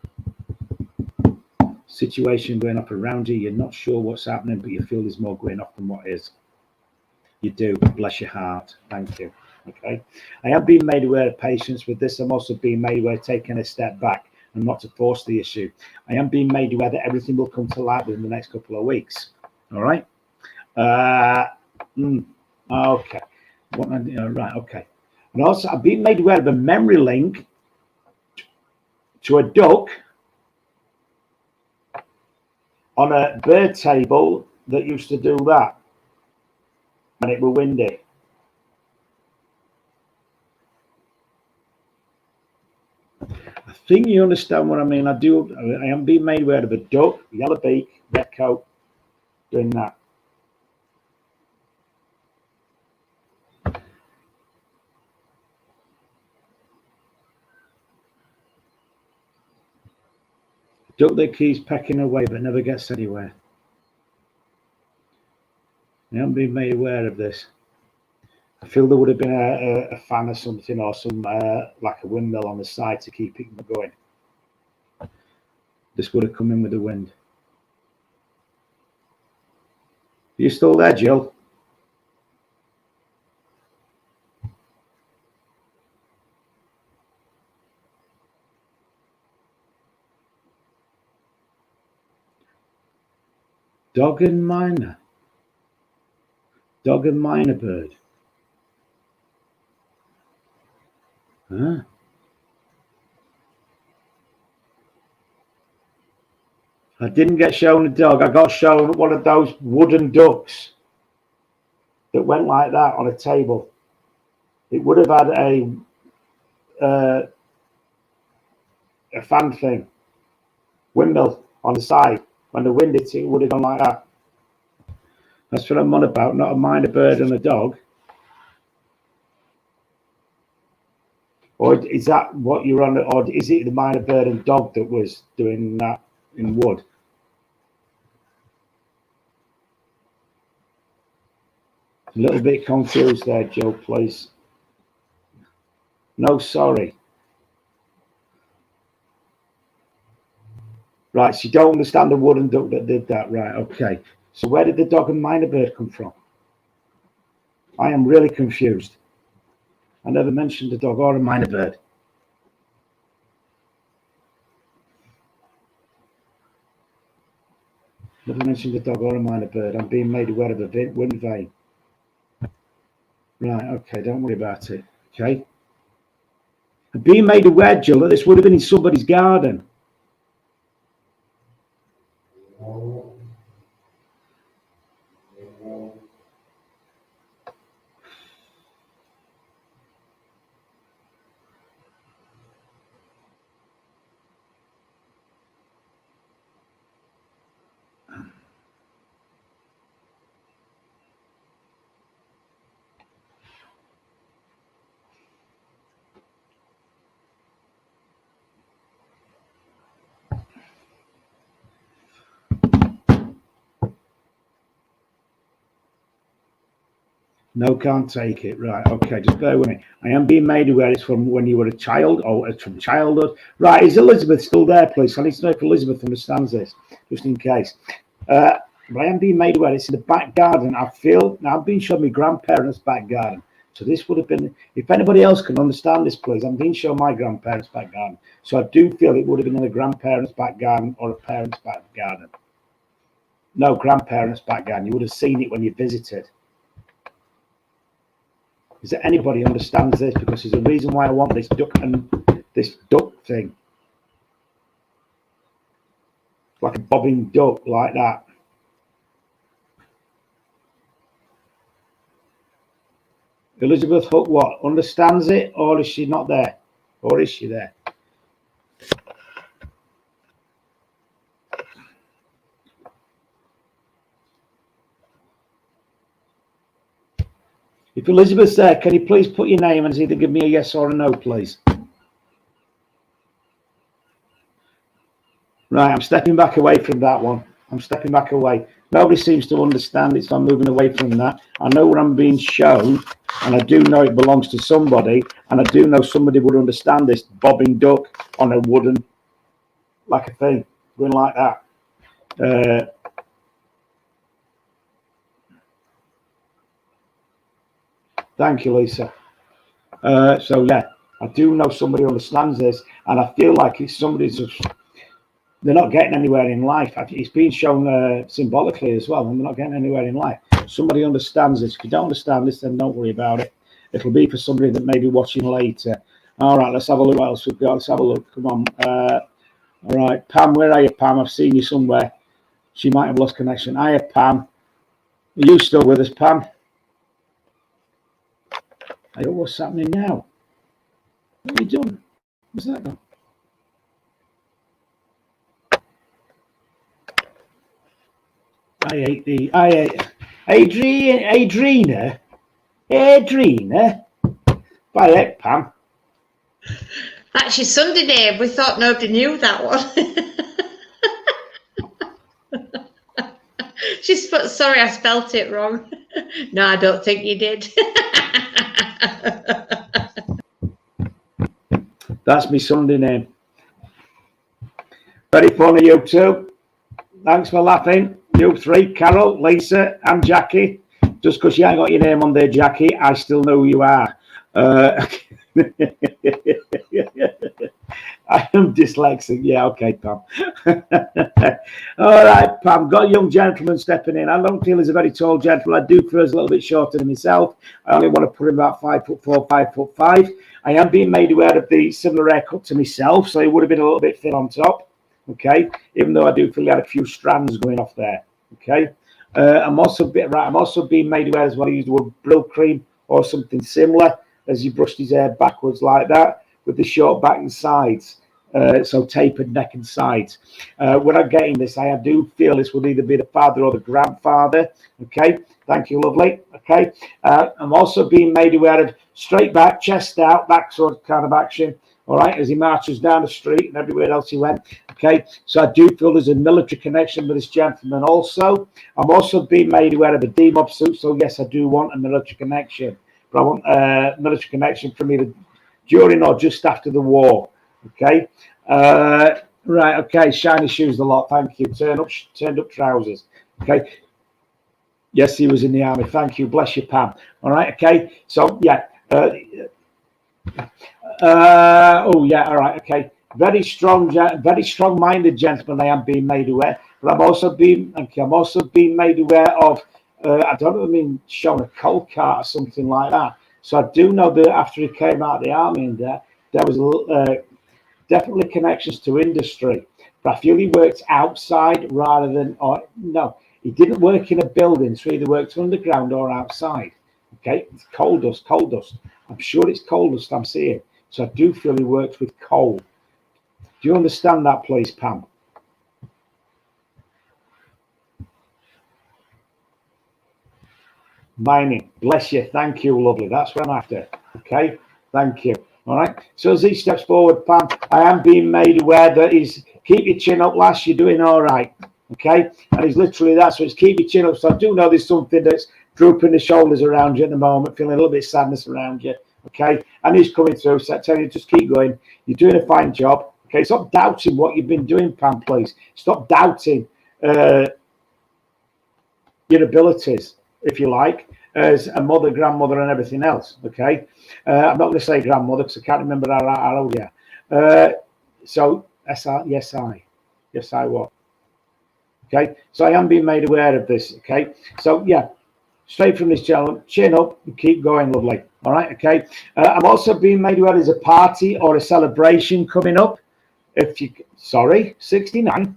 S2: Situation going up around you, you're not sure what's happening, but you feel there's more going off than what is. You do. Bless your heart. Thank you. Okay. I have been made aware of patience with this. I'm also being made aware of taking a step back and not to force the issue. I am being made aware that everything will come to light within the next couple of weeks. All right. Okay. Right. Okay. And also, I've been made aware of a memory link to a duck on a bird table that used to do that, and it were windy. I think you understand what I mean. I am being made aware of a duck, yellow beak, red coat, doing that. Duck that keeps pecking away but never gets anywhere. I am being made aware of this. I feel there would have been a fan or something, or some like a windmill on the side to keep it going. This would have come in with the wind. Are you still there, Jill? Dog and miner. Dog and miner bird. Huh? I didn't get shown a dog. I got shown one of those wooden ducks that went like that on a table. It would have had a fan thing, windmill on the side. When the wind hits it, it would have gone like that. That's what I'm on about, not a miner bird and a dog. Or is that what you're on? Or is it the miner bird and dog that was doing that in wood? A little bit confused there, Joe, please. No, sorry. Right, so you don't understand the wooden duck that did that, right? Okay. So where did the dog and miner bird come from? I am really confused. I never mentioned a dog or a miner bird. Never mentioned a dog or a miner bird. I'm being made aware of a wind vane. Right, okay, don't worry about it. Okay. I'm being made aware, Jill, that this would have been in somebody's garden. No, can't take it. Right, okay, just bear with me. I am being made aware it's from when you were a child, or it's from childhood. Right, is Elizabeth still there, please? I need to know if Elizabeth understands this, just in case. But I am being made aware it's in the back garden. I feel, now I've been shown my grandparents' back garden. So this would have been, if anybody else can understand this, please, I'm being shown my grandparents' back garden. So I do feel it would have been in a grandparents' back garden or a parents' back garden. No, grandparents back then. You would have seen it when you visited. Is there anybody who understands this? Because there's a reason why I want this duck and this duck thing. Like a bobbing duck, like that. Elizabeth Hook, what? Understands it? Or is she not there? Or is she there? If Elizabeth's there, can you please put your name and either give me a yes or a no, please? Right, I'm stepping back away from that one. I'm stepping back away. Nobody seems to understand it, so I'm moving away from that. I know what I'm being shown, and I do know it belongs to somebody, and I do know somebody would understand this bobbing duck on a wooden, like a thing, going like that. Thank you, Lisa. So yeah, I do know somebody understands this, and I feel like it's somebody's just, they're not getting anywhere in life. It's being shown symbolically as well, and they're not getting anywhere in life. Somebody understands this. If you don't understand this, then don't worry about it. It'll be for somebody that may be watching later. All right, let's have a look what else we've got. Let's have a look. Come on. All right, Pam, where are you, Pam? I've seen you somewhere. She might have lost connection. Hiya, Pam. Are you still with us, Pam? I don't know what's happening now. What have you done? What's that done? Adriana. By heck, Pam.
S1: That's your Sunday name. We thought nobody knew that one. She's put, sorry, I spelt it wrong. No, I don't think you did.
S2: That's my Sunday name. Very funny, you two. Thanks for laughing. You three, Carol, Lisa, and Jackie. Just because you ain't got your name on there, Jackie, I still know who you are. I am dyslexic. Yeah, okay, Pam. All right, Pam. Got a young gentleman stepping in. I don't feel he's a very tall gentleman. I do feel he's a little bit shorter than myself. I only want to put him about 5'4", 5'5". I am being made aware of the similar haircut to myself, so he would have been a little bit thin on top. Okay, even though I do feel he had a few strands going off there. Okay, I'm also being made aware as well. He used the word brill cream or something similar as he brushed his hair backwards like that with the short back and sides. So tapered neck and sides. When I'm getting this, I do feel this will either be the father or the grandfather. Okay, thank you, lovely. Okay, I'm also being made aware of straight back, chest out, that sort of kind of action. All right, as he marches down the street and everywhere else he went. Okay, so I do feel there's a military connection with this gentleman also. I'm also being made aware of a D-mob suit, so yes, I do want a military connection. But I want a military connection from either during or just after the war. Okay, right, okay, shiny shoes a lot, thank you. Turned up trousers. Okay, yes, he was in the army, thank you, bless you, Pam. All right, okay, so yeah. Oh yeah, all right, okay. Very strong-minded gentleman. I am being made aware, but I'm also being made aware of. I don't know. I mean, shown a coal cart or something like that. So I do know that after he came out of the army, and there was definitely connections to industry. But I feel he worked outside rather than, or no, he didn't work in a building. So he either worked underground or outside. Okay, it's coal dust. I'm sure it's coal dust I'm seeing. So I do feel he works with coal. Do you understand that, please, Pam? Mining. Bless you. Thank you, lovely. That's what I'm after. Okay. Thank you. All right. So as he steps forward, Pam, I am being made aware that he's keep your chin up, lass. You're doing all right. Okay. And he's literally that. So it's keep your chin up. So I do know there's something that's drooping the shoulders around you at the moment, feeling a little bit of sadness around you. Okay. And he's coming through. So I tell you, just keep going. You're doing a fine job. Okay. Stop doubting what you've been doing, Pam, please. Stop doubting your abilities, if you like, as a mother, grandmother, and everything else. Okay, I'm not going to say grandmother because I can't remember how old you are. So yes, I what? Okay, so I am being made aware of this. Okay, so yeah, straight from this gentleman, chin up and keep going, lovely. All right, okay. I'm also being made aware there's a party or a celebration coming up. If you, sorry, 69.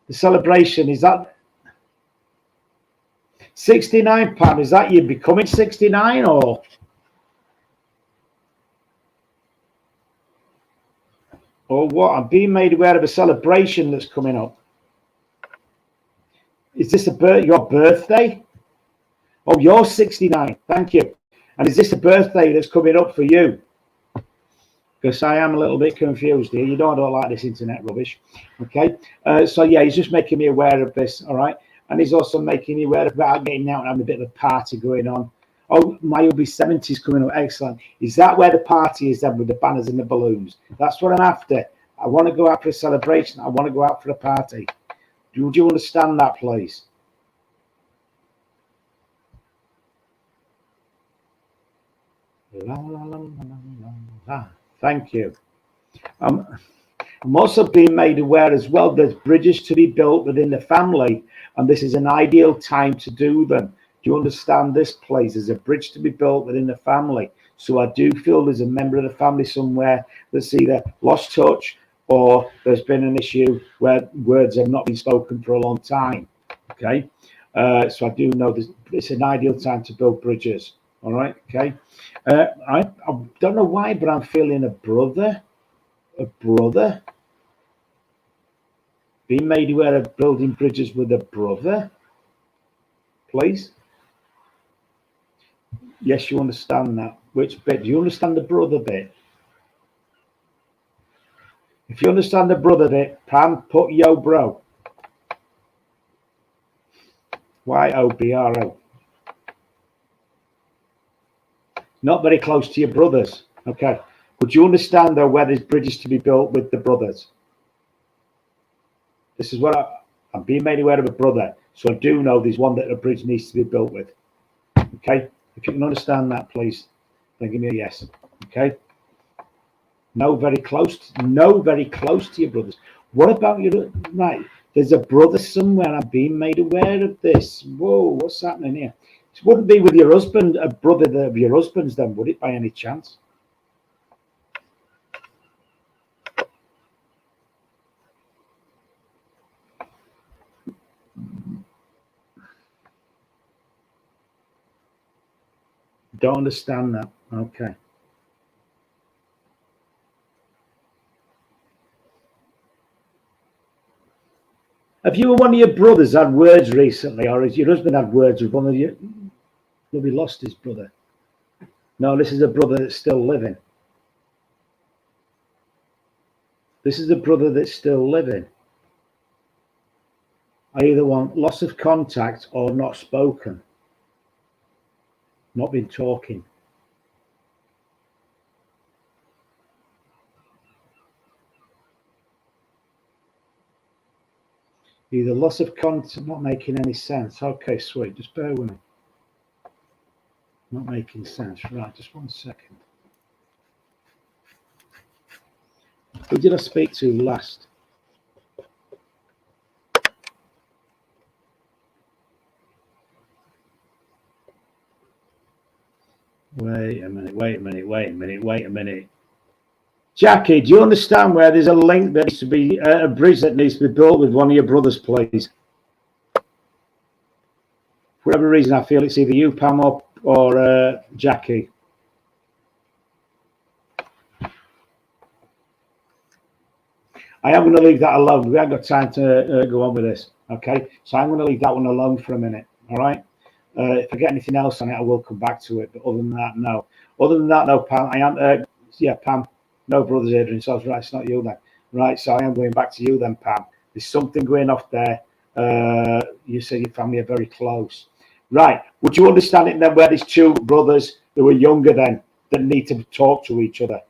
S2: The celebration, is that 69, Pam? Is that you becoming 69 or? Or what? I'm being made aware of a celebration that's coming up. Is this your birthday? Oh, you're 69. Thank you. And is this a birthday that's coming up for you? Because I am a little bit confused here. You know I don't like this internet rubbish. Okay. So yeah, he's just making me aware of this. All right. And he's also making me aware about getting out and having a bit of a party going on. Oh, my will be 70s coming up. Excellent. Is that where the party is then with the banners and the balloons? That's what I'm after. I want to go out for a celebration. I want to go out for a party. Do you understand that, please? La, la, la, la, la. Thank you. I'm also being made aware as well there's bridges to be built within the family, and this is an ideal time to do them. Do you understand this, please? There's a bridge to be built within the family. So I do feel there's a member of the family somewhere that's either lost touch or there's been an issue where words have not been spoken for a long time. Okay. So I do know it's an ideal time to build bridges. All right. Okay. I don't know why, but I'm feeling a brother being made aware of building bridges with a brother, please. Yes, you understand that. Which bit? Do you understand the brother bit? If you understand the brother bit, Pam, put yo bro. YOBRO. Not very close to your brothers. Okay. But you understand though where there's bridges to be built with the brothers? This is what I'm being made aware of a brother. So I do know there's one that a bridge needs to be built with. Okay. If you can understand that, please, then give me a yes. Okay. No, very close to your brothers. What about your right? There's a brother somewhere. I'm being made aware of this. Whoa, what's happening here? It wouldn't be with your husband, a brother of your husband's, then, would it, by any chance? Don't understand that. Okay. Have you and one of your brothers had words recently, or has your husband had words with one of you? Well, we lost his brother. No, this is a brother that's still living. This is a brother that's still living. I either want loss of contact or not spoken. Not been talking. Either loss of contact, not making any sense. Okay, sweet. Just bear with me. Not making sense. Right, just 1 second. Who did I speak to last? Wait a minute. Jackie, do you understand where there's a link that needs to be, a bridge that needs to be built with one of your brothers, please? For whatever reason, I feel it's either you, Pam, or Jackie. I am going to leave that alone. We haven't got time to go on with this. Okay, so I'm going to leave that one alone for a minute. All right. If I get anything else on it, I will come back to it. But other than that, no. Other than that, no, Pam. I am. Yeah, Pam. No, brothers, Adrian. So I was right. It's not you then. Right. So I am going back to you then, Pam. There's something going off there. You said your family are very close. Right. Would you understand it then? Where there's two brothers who are younger then that need to talk to each other.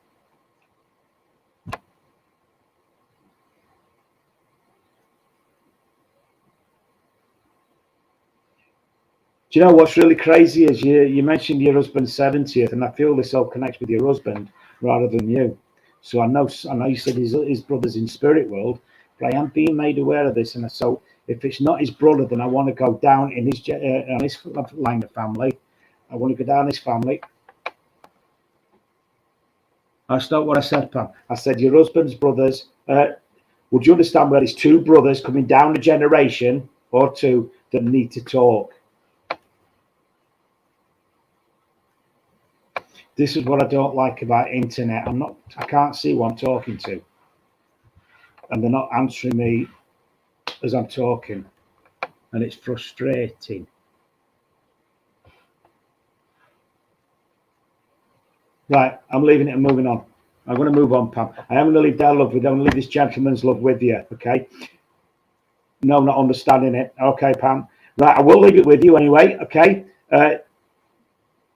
S2: Do you know what's really crazy is you mentioned your husband's 70th, and I feel this all connects with your husband rather than you. So I know you said his brother's in spirit world, but I am being made aware of this, and so if it's not his brother, then I want to go down in his on his line of family. I want to go down his family. That's not what I said, Pam. I said your husband's brothers. Would you understand where there's two brothers coming down a generation or two that need to talk? This is what I don't like about internet. I can't see who I'm talking to. And they're not answering me as I'm talking. And it's frustrating. Right, I'm leaving it and moving on. I'm going to move on, Pam. I am going to leave their love with you. I'm going to leave this gentleman's love with you, okay? No, not understanding it. Okay, Pam. Right, I will leave it with you anyway, okay?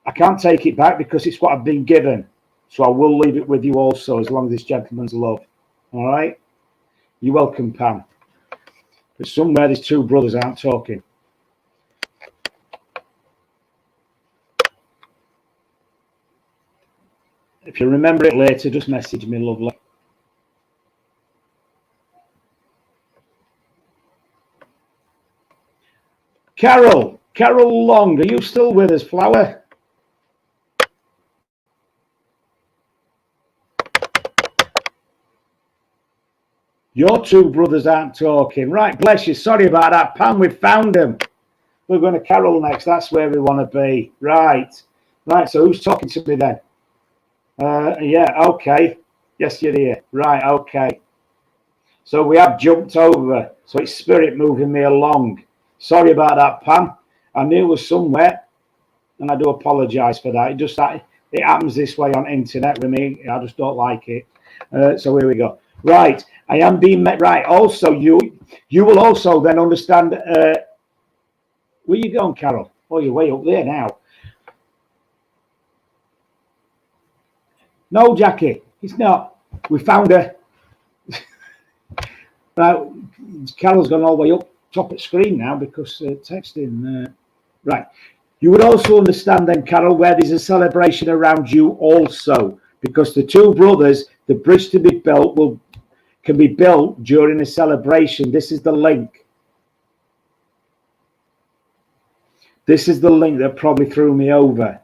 S2: I can't take it back because it's what I've been given. So I will leave it with you also, as long as this gentleman's love. All right? You're welcome, Pam. But somewhere these two brothers aren't talking. If you remember it later, just message me, lovely. Carol Long, are you still with us, Flower? Your two brothers aren't talking. Right, bless you. Sorry about that, Pam. We've found them. We're going to Carol next. That's where we want to be. Right. So who's talking to me then? Yeah, okay. Yes, you're here. Right, okay. So we have jumped over. So it's spirit moving me along. Sorry about that, Pam. I knew it was somewhere, and I do apologise for that. It happens this way on internet with me. I just don't like it. So here we go. Right, I am being met. Right, also you will also then understand. Where you going, Carol? Oh, you're way up there now. No, Jackie, it's not. We found her. Right, Carol's gone all the way up top of the screen now because texting. Right, you would also understand then, Carol, where there's a celebration around you also, because the two brothers, the bridge to be built can be built during a celebration. This is the link. This is the link that probably threw me over.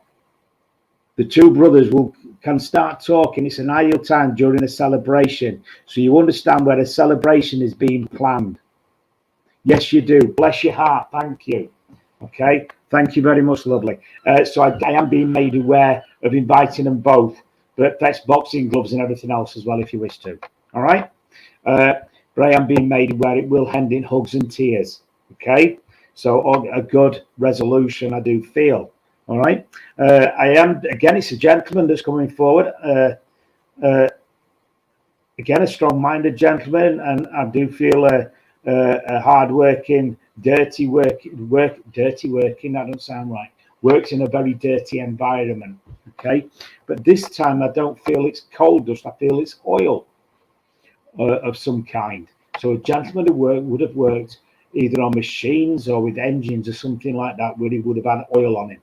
S2: The two brothers can start talking. It's an ideal time during a celebration. So you understand where a celebration is being planned. Yes, you do. Bless your heart. Thank you. Okay. Thank you very much, lovely. So I am being made aware of inviting them both, but that's boxing gloves and everything else as well if you wish to. All right. But I am being made aware it will end in hugs and tears. Okay. So a good resolution, I do feel. All right. I am, again, it's a gentleman that's coming forward. Again, a strong-minded gentleman, and I do feel a hard-working, dirty working, that don't sound right. Works in a very dirty environment. Okay. But this time I don't feel it's coal dust. I feel it's oil of some kind. So a gentleman who would have worked either on machines or with engines or something like that, where he would have had oil on him.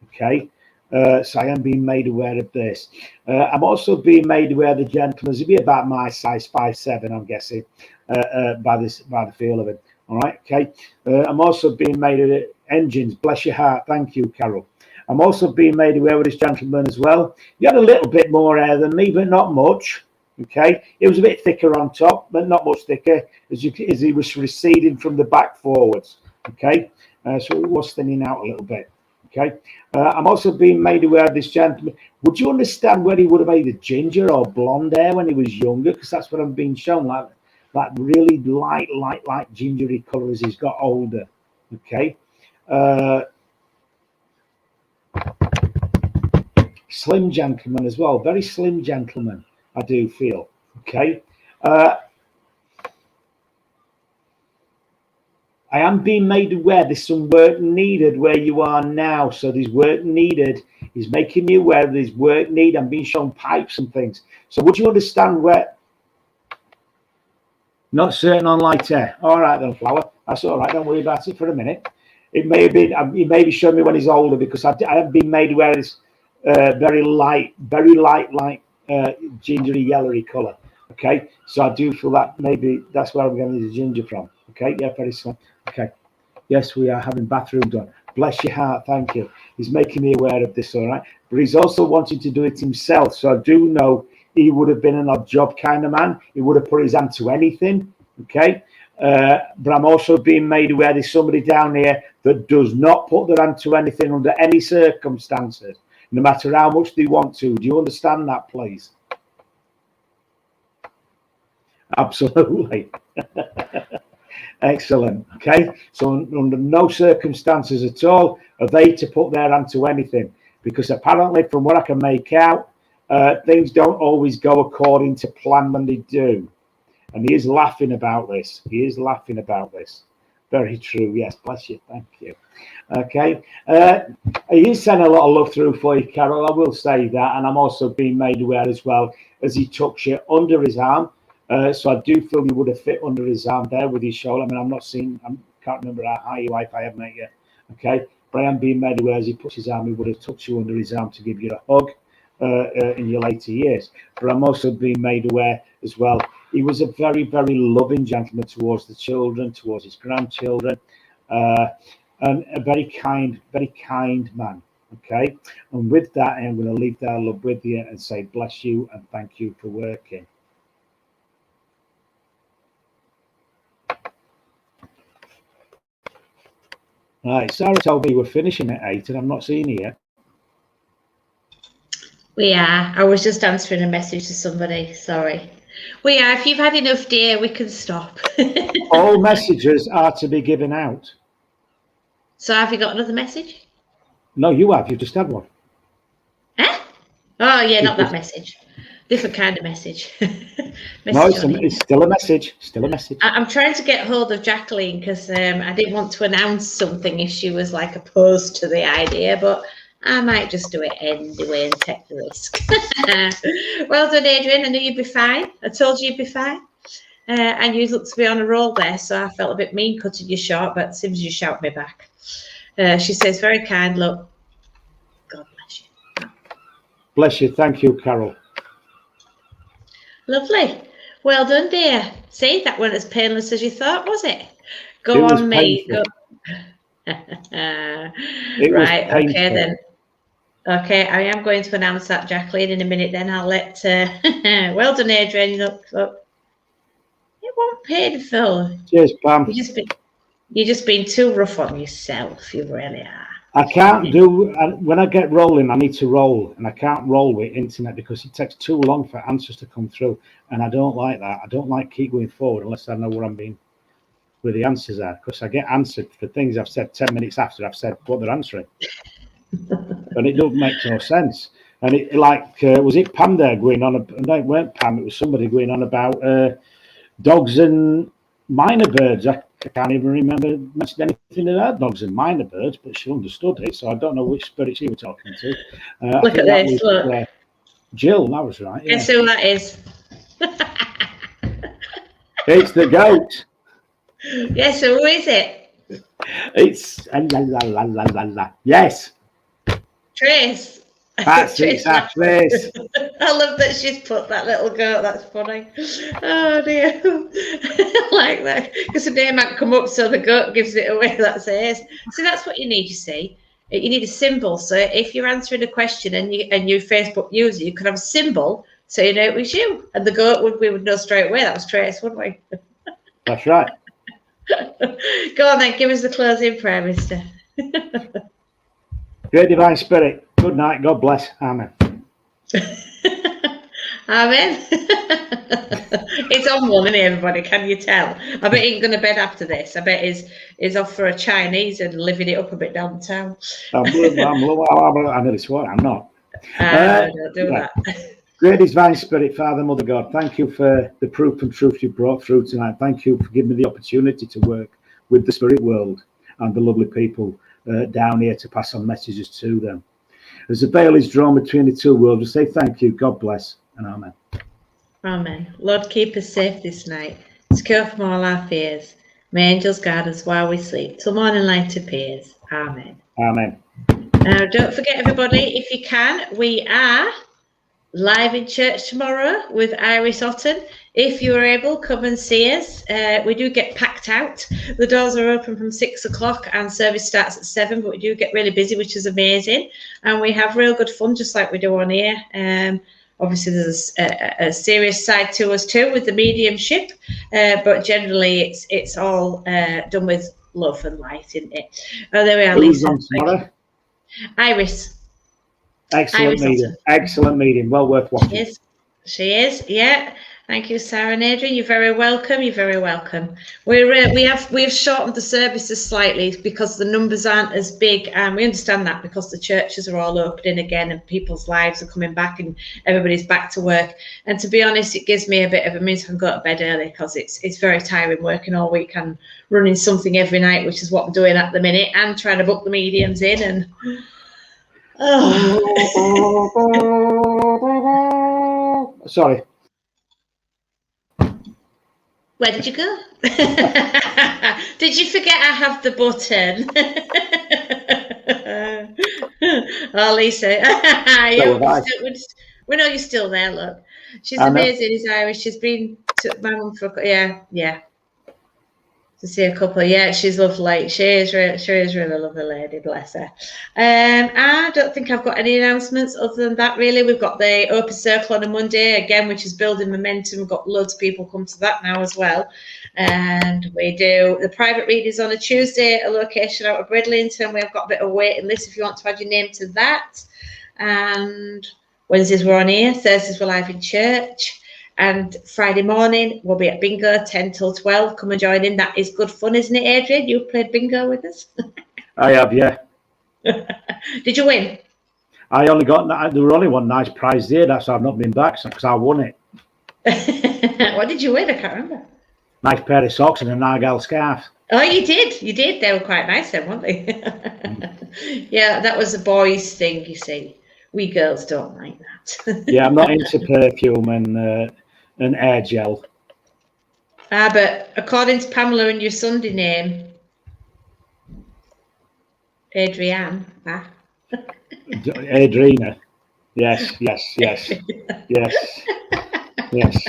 S2: Okay, so I am being made aware of this. I'm also being made aware of the gentleman. He'll be about my size, 5'7", I'm guessing, by the feel of it. All right, okay. I'm also being made aware of engines. Bless your heart. Thank you, Carol. I'm also being made aware of this gentleman as well. He had a little bit more hair than me, but not much. Okay, it was a bit thicker on top, but not much thicker as he was receding from the back forwards. Okay, so it was thinning out a little bit. Okay, I'm also being made aware of this gentleman. Would you understand where he would have either ginger or blonde hair when he was younger? Because that's what I'm being shown, like really light gingery colour as he's got older. Okay, slim gentleman as well, very slim gentleman. I do feel. Okay. I am being made aware there's some work needed where you are now. So there's work needed. He's making me aware there's work needed. I'm being shown pipes and things. So would you understand where? Not certain on light air. All right then, Flower. That's all right. Don't worry about it for a minute. It may be. He may be showing me when he's older because I have been made aware of this very light, like gingery yellowy colour. Okay, so I do feel that maybe that's where I'm getting the ginger from. Okay, yeah, very small. Okay, yes, we are having bathroom done. Bless your heart, thank you. He's making me aware of this, all right. But he's also wanting to do it himself. So I do know he would have been an odd job kind of man. He would have put his hand to anything. Okay. But I'm also being made aware there's somebody down here that does not put their hand to anything under any circumstances, no matter how much they want to. Do you understand that, please? Absolutely. Excellent. Okay. So under no circumstances at all are they to put their hand to anything, because apparently from what I can make out, things don't always go according to plan when they do. And he is laughing about this. He is laughing about this. Very true. Yes. Bless you. Thank you. Okay. He is sending a lot of love through for you, Carol. I will say that. And I'm also being made aware as well as he tucks you under his arm. So I do feel you would have fit under his arm there with his shoulder. I mean, I'm not seeing, I can't remember how high you are if I have met you. Okay. But I am being made aware as he puts his arm, he would have tucked you under his arm to give you a hug in your later years. But I'm also being made aware as well, he was a very, very loving gentleman towards the children, towards his grandchildren, and a very kind man. Okay. And with that, I'm going to leave that love with you and say bless you and thank you for working. Right, Sarah told me we're finishing at 8 and I'm not seeing you yet.
S1: We are. I was just answering a message to somebody. Sorry. We are. If you've had enough, dear, we can stop.
S2: All messages are to be given out.
S1: So have you got another message?
S2: No, you have. You've just had one.
S1: Huh? Oh, yeah, not that message. Different kind of message.
S2: No, it's still a message. Still a message.
S1: I'm trying to get hold of Jacqueline because I didn't want to announce something if she was like opposed to the idea, but I might just do it anyway and take the risk. Well done, Adrian. I knew you'd be fine. I told you you'd be fine. And you looked to be on a roll there, so I felt a bit mean cutting you short, but it seems you shout me back. She says, very kind, look. God bless you.
S2: Bless you. Thank you, Carol.
S1: Lovely. Well done, dear. See, that wasn't as painless as you thought, was it? Go on, mate. Go. Right, okay then. Okay, I am going to announce that, Jacqueline, in a minute then. I'll let... well done, Adrian. Look. It won't pay, Phil.
S2: Cheers, Pam.
S1: You're just being too rough on yourself. You really are.
S2: I can't do... When I get rolling, I need to roll. And I can't roll with internet because it takes too long for answers to come through. And I don't like that. I don't like keep going forward unless I know where I'm being... where the answers are. Because I get answered for things I've said 10 minutes after I've said what they're answering. And it don't make no sense. And it like... was it Pam there going on... No, it weren't Pam. It was somebody going on about dogs and minor birds. I can't even remember mentioning anything about dogs and minor birds, but she understood it, so I don't know which spirit she was talking to.
S1: Look at this, look.
S2: Jill, that was right. Yeah.
S1: Guess who that is?
S2: It's the goat.
S1: Yes, who is it?
S2: It's la. Yes.
S1: Trace.
S2: That's it, Trace.
S1: I love that she's put that little goat. That's funny. Oh dear. I like that. Because the name might come up, so the goat gives it away. That's it. See, that's what you need, you see. You need a symbol. So if you're answering a question and you Facebook user, you could have a symbol so you know it was you. And the goat we would know straight away that was Trace, wouldn't we?
S2: That's right.
S1: Go on then, give us the closing prayer, mister.
S2: Great divine spirit. Good night. God bless. Amen.
S1: Amen. It's on one, isn't it, everybody? Can you tell? I bet he ain't going to bed after this. I bet he's off for a Chinese and living it up a bit downtown.
S2: I nearly swore. I'm not.
S1: Don't do that.
S2: Great divine spirit, Father, Mother God, thank you for the proof and truth you brought through tonight. Thank you for giving me the opportunity to work with the spirit world and the lovely people down here to pass on messages to them. As the veil is drawn between the two worlds, we say thank you, God bless, and amen.
S1: Amen. Lord, keep us safe this night. Secure from all our fears. May angels guard us while we sleep, till morning light appears. Amen.
S2: Amen.
S1: Now, don't forget, everybody, if you can, we are live in church tomorrow with Iris Otten. If you are able, come and see us. We do get packed out. The doors are open from 6 o'clock and service starts at 7, but we do get really busy, which is amazing. And we have real good fun, just like we do on here. Obviously, there's a serious side to us too with the mediumship, but generally it's all done with love and light, isn't it? Oh, there we are,
S2: Who's
S1: Lisa.
S2: on tomorrow?
S1: Iris.
S2: Excellent meeting. Excellent meeting. Well worth watching.
S1: She is. Yeah. Thank you, Sarah and Adrian. You're very welcome. You're very welcome. We have shortened the services slightly because the numbers aren't as big, and we understand that because the churches are all opening again and people's lives are coming back and everybody's back to work. And to be honest, it gives me a bit of a means I can go to bed early because it's very tiring working all week and running something every night, which is what I'm doing at the minute, and trying to book the mediums in and.
S2: Oh. Sorry.
S1: Where did you go? Did you forget I have the button? Oh, Lisa. We know you're still there, look. She's amazing, is Irish. She's been to my mum for, yeah. To see a couple. Yeah, she's lovely. She is really lovely lady, bless her. I don't think I've got any announcements other than that, really. We've got the open circle on a Monday, again, which is building momentum. We've got loads of people come to that now as well. And we do the private readings on a Tuesday, a location out of Bridlington. We've got a bit of a waiting list if you want to add your name to that. And Wednesdays we're on here, Thursdays we're live in church. And Friday morning, we'll be at bingo, 10 till 12. Come and join in. That is good fun, isn't it, Adrian? You played bingo with us?
S2: I have, yeah.
S1: Did you win?
S2: I only got, there were only one nice prize there. That's why I've not been back, because I won it.
S1: What did you win? I can't remember.
S2: Nice pair of socks and an Argyle scarf.
S1: Oh, you did. You did. They were quite nice then, weren't they? Yeah, that was a boys' thing, you see. We girls don't like that.
S2: Yeah, I'm not into perfume and air gel.
S1: But according to Pamela and your Sunday name, Adrian.
S2: Adrina. Yes.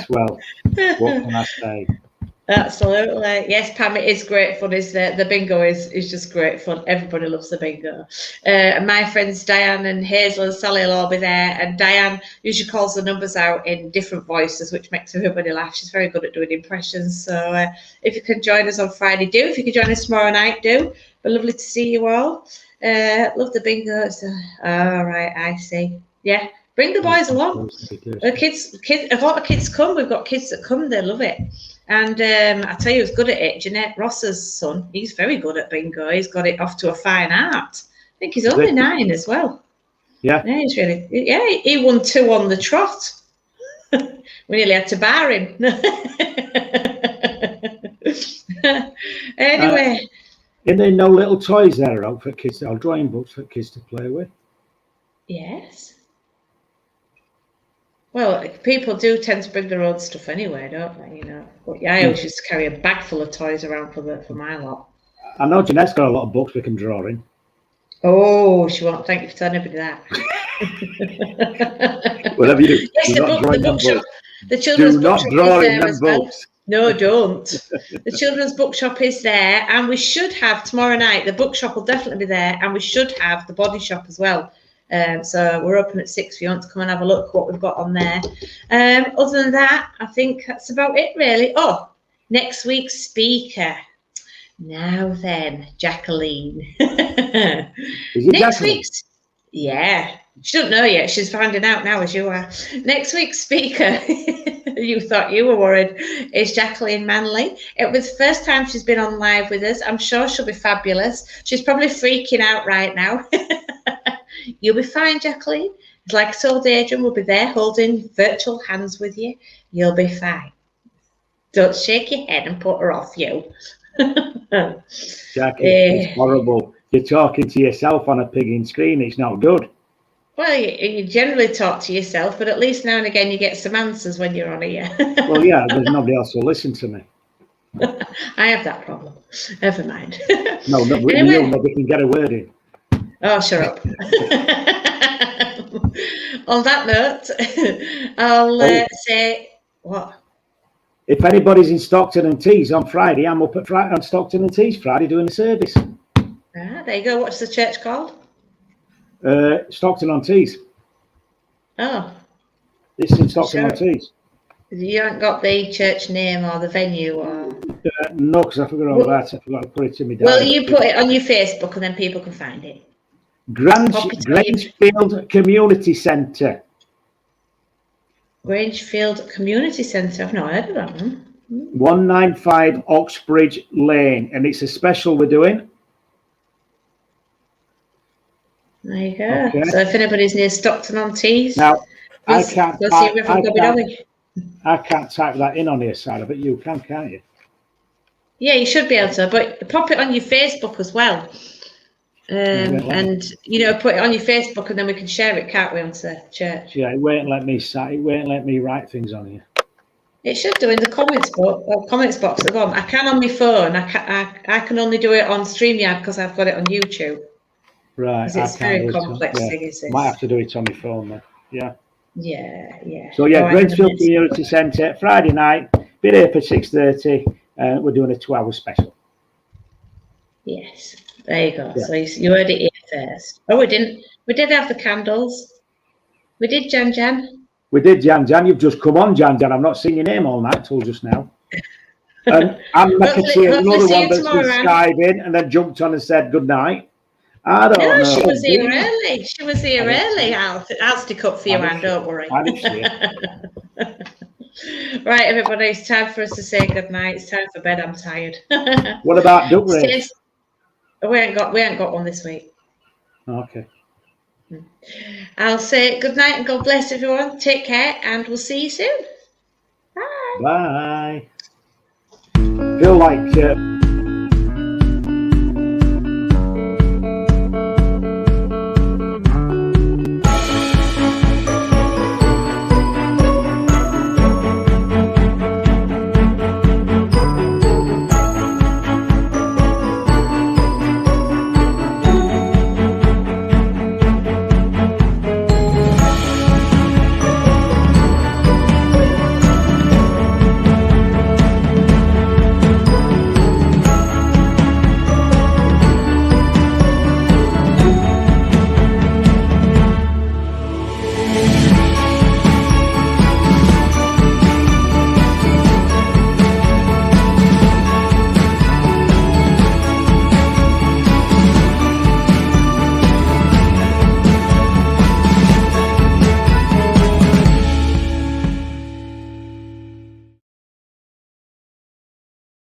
S2: Well, what can I say?
S1: Absolutely. Yes, Pam, it is great fun, isn't it? The bingo is just great fun. Everybody loves the bingo. And my friends Diane and Hazel and Sally will all be there. And Diane usually calls the numbers out in different voices, which makes everybody laugh. She's very good at doing impressions. So if you can join us on Friday, do. If you can join us tomorrow night, do. But lovely to see you all. Love the bingo. All right, I see. Yeah. Bring the boys along. The kids, a lot of kids come. We've got kids that come. They love it. And I tell you who's good at it, Jeanette Ross's son. He's very good at bingo. He's got it off to a fine art. I think he's only 9 as well. Yeah, he's really. Yeah, he won 2 on the trot. We nearly had to bar him. Anyway.
S2: Isn't there no little toys there out for kids, or drawing books for kids to play with?
S1: Yes. Well, people do tend to bring their own stuff anyway, don't they? You know, but I always used to carry a bag full of toys around for my lot.
S2: I know Jeanette's got a lot of books we can draw in.
S1: Oh, she won't. Thank you for telling everybody that.
S2: Whatever you do,
S1: yes, the bookshop. The children's bookshop is there as well. No, don't. The children's bookshop is there, and we should have tomorrow night. The bookshop will definitely be there, and we should have the body shop as well. So we're open at 6 if you want to come and have a look at what we've got on there. Other than that, I think that's about it, really. Oh, next week's speaker. Now then, Jacqueline. Next week's, yeah. She doesn't know yet. She's finding out now as you are. Next week's speaker, you thought you were worried, is Jacqueline Manley. It was the first time she's been on live with us. I'm sure she'll be fabulous. She's probably freaking out right now. You'll be fine, Jacqueline. Like I told Adrian, we'll be there holding virtual hands with you. You'll be fine. Don't shake your head and put her off you.
S2: Jackie, it's horrible. You're talking to yourself on a pigging screen. It's not good.
S1: Well, you generally talk to yourself, but at least now and again you get some answers when you're on here.
S2: Well, yeah, there's nobody else will listen to me.
S1: I have that problem. Never mind.
S2: No,
S1: Anyway.
S2: nobody can get a word in.
S1: Oh, shut up. On that note, I'll say what?
S2: If anybody's in Stockton and Tees on Friday, I'm up on Stockton and Tees Friday doing a service.
S1: Ah, there you go. What's the church called?
S2: Stockton on Tees.
S1: Oh.
S2: It's in Stockton on Tees.
S1: You haven't got the church name or the venue or...
S2: No, because I forgot all that. I forgot to put it in my diary.
S1: Well, you put it on your Facebook and then people can find it.
S2: Grangefield Community Centre.
S1: Grangefield Community Centre. I've not heard of that one.
S2: 195 Oxbridge Lane, and it's a special we're doing.
S1: There you go. Okay. So if anybody's near Stockton on Tees,
S2: now I can't type that in on your side of it. You can, can't you?
S1: Yeah, you should be able to, but pop it on your Facebook as well. And put it on your Facebook, and then we can share it, can't we, onto the church?
S2: Yeah, it won't let me write things on here.
S1: It should do in the comments box at the bottom. I can on my phone. I can only do it on StreamYard because I've got it on YouTube.
S2: Right.
S1: Because it's very complex thing, is it?
S2: Might have to do it on my phone then. Yeah.
S1: Yeah.
S2: So yeah, Grangefield Community Centre, Friday night. Be there for 6:30. We're doing a 2-hour special.
S1: Yes. There you go. Yeah. So you heard it here first. Oh, we didn't. We did have the candles. We did Jan.
S2: We did Jan. You've just come on, Jan. I've not seen your name all night till just now. And I could see another one that's been skiving and then jumped on and said good night. I don't know.
S1: She was here early. She was here early. I'll stick up for you, Anne. Don't worry. Right, everybody. It's time for us to say good night. It's time for bed. I'm tired.
S2: What about duck race?
S1: We ain't got one this week.
S2: Okay.
S1: I'll say good night and God bless everyone. Take care, and we'll see you soon. Bye.
S2: Bye. Feel like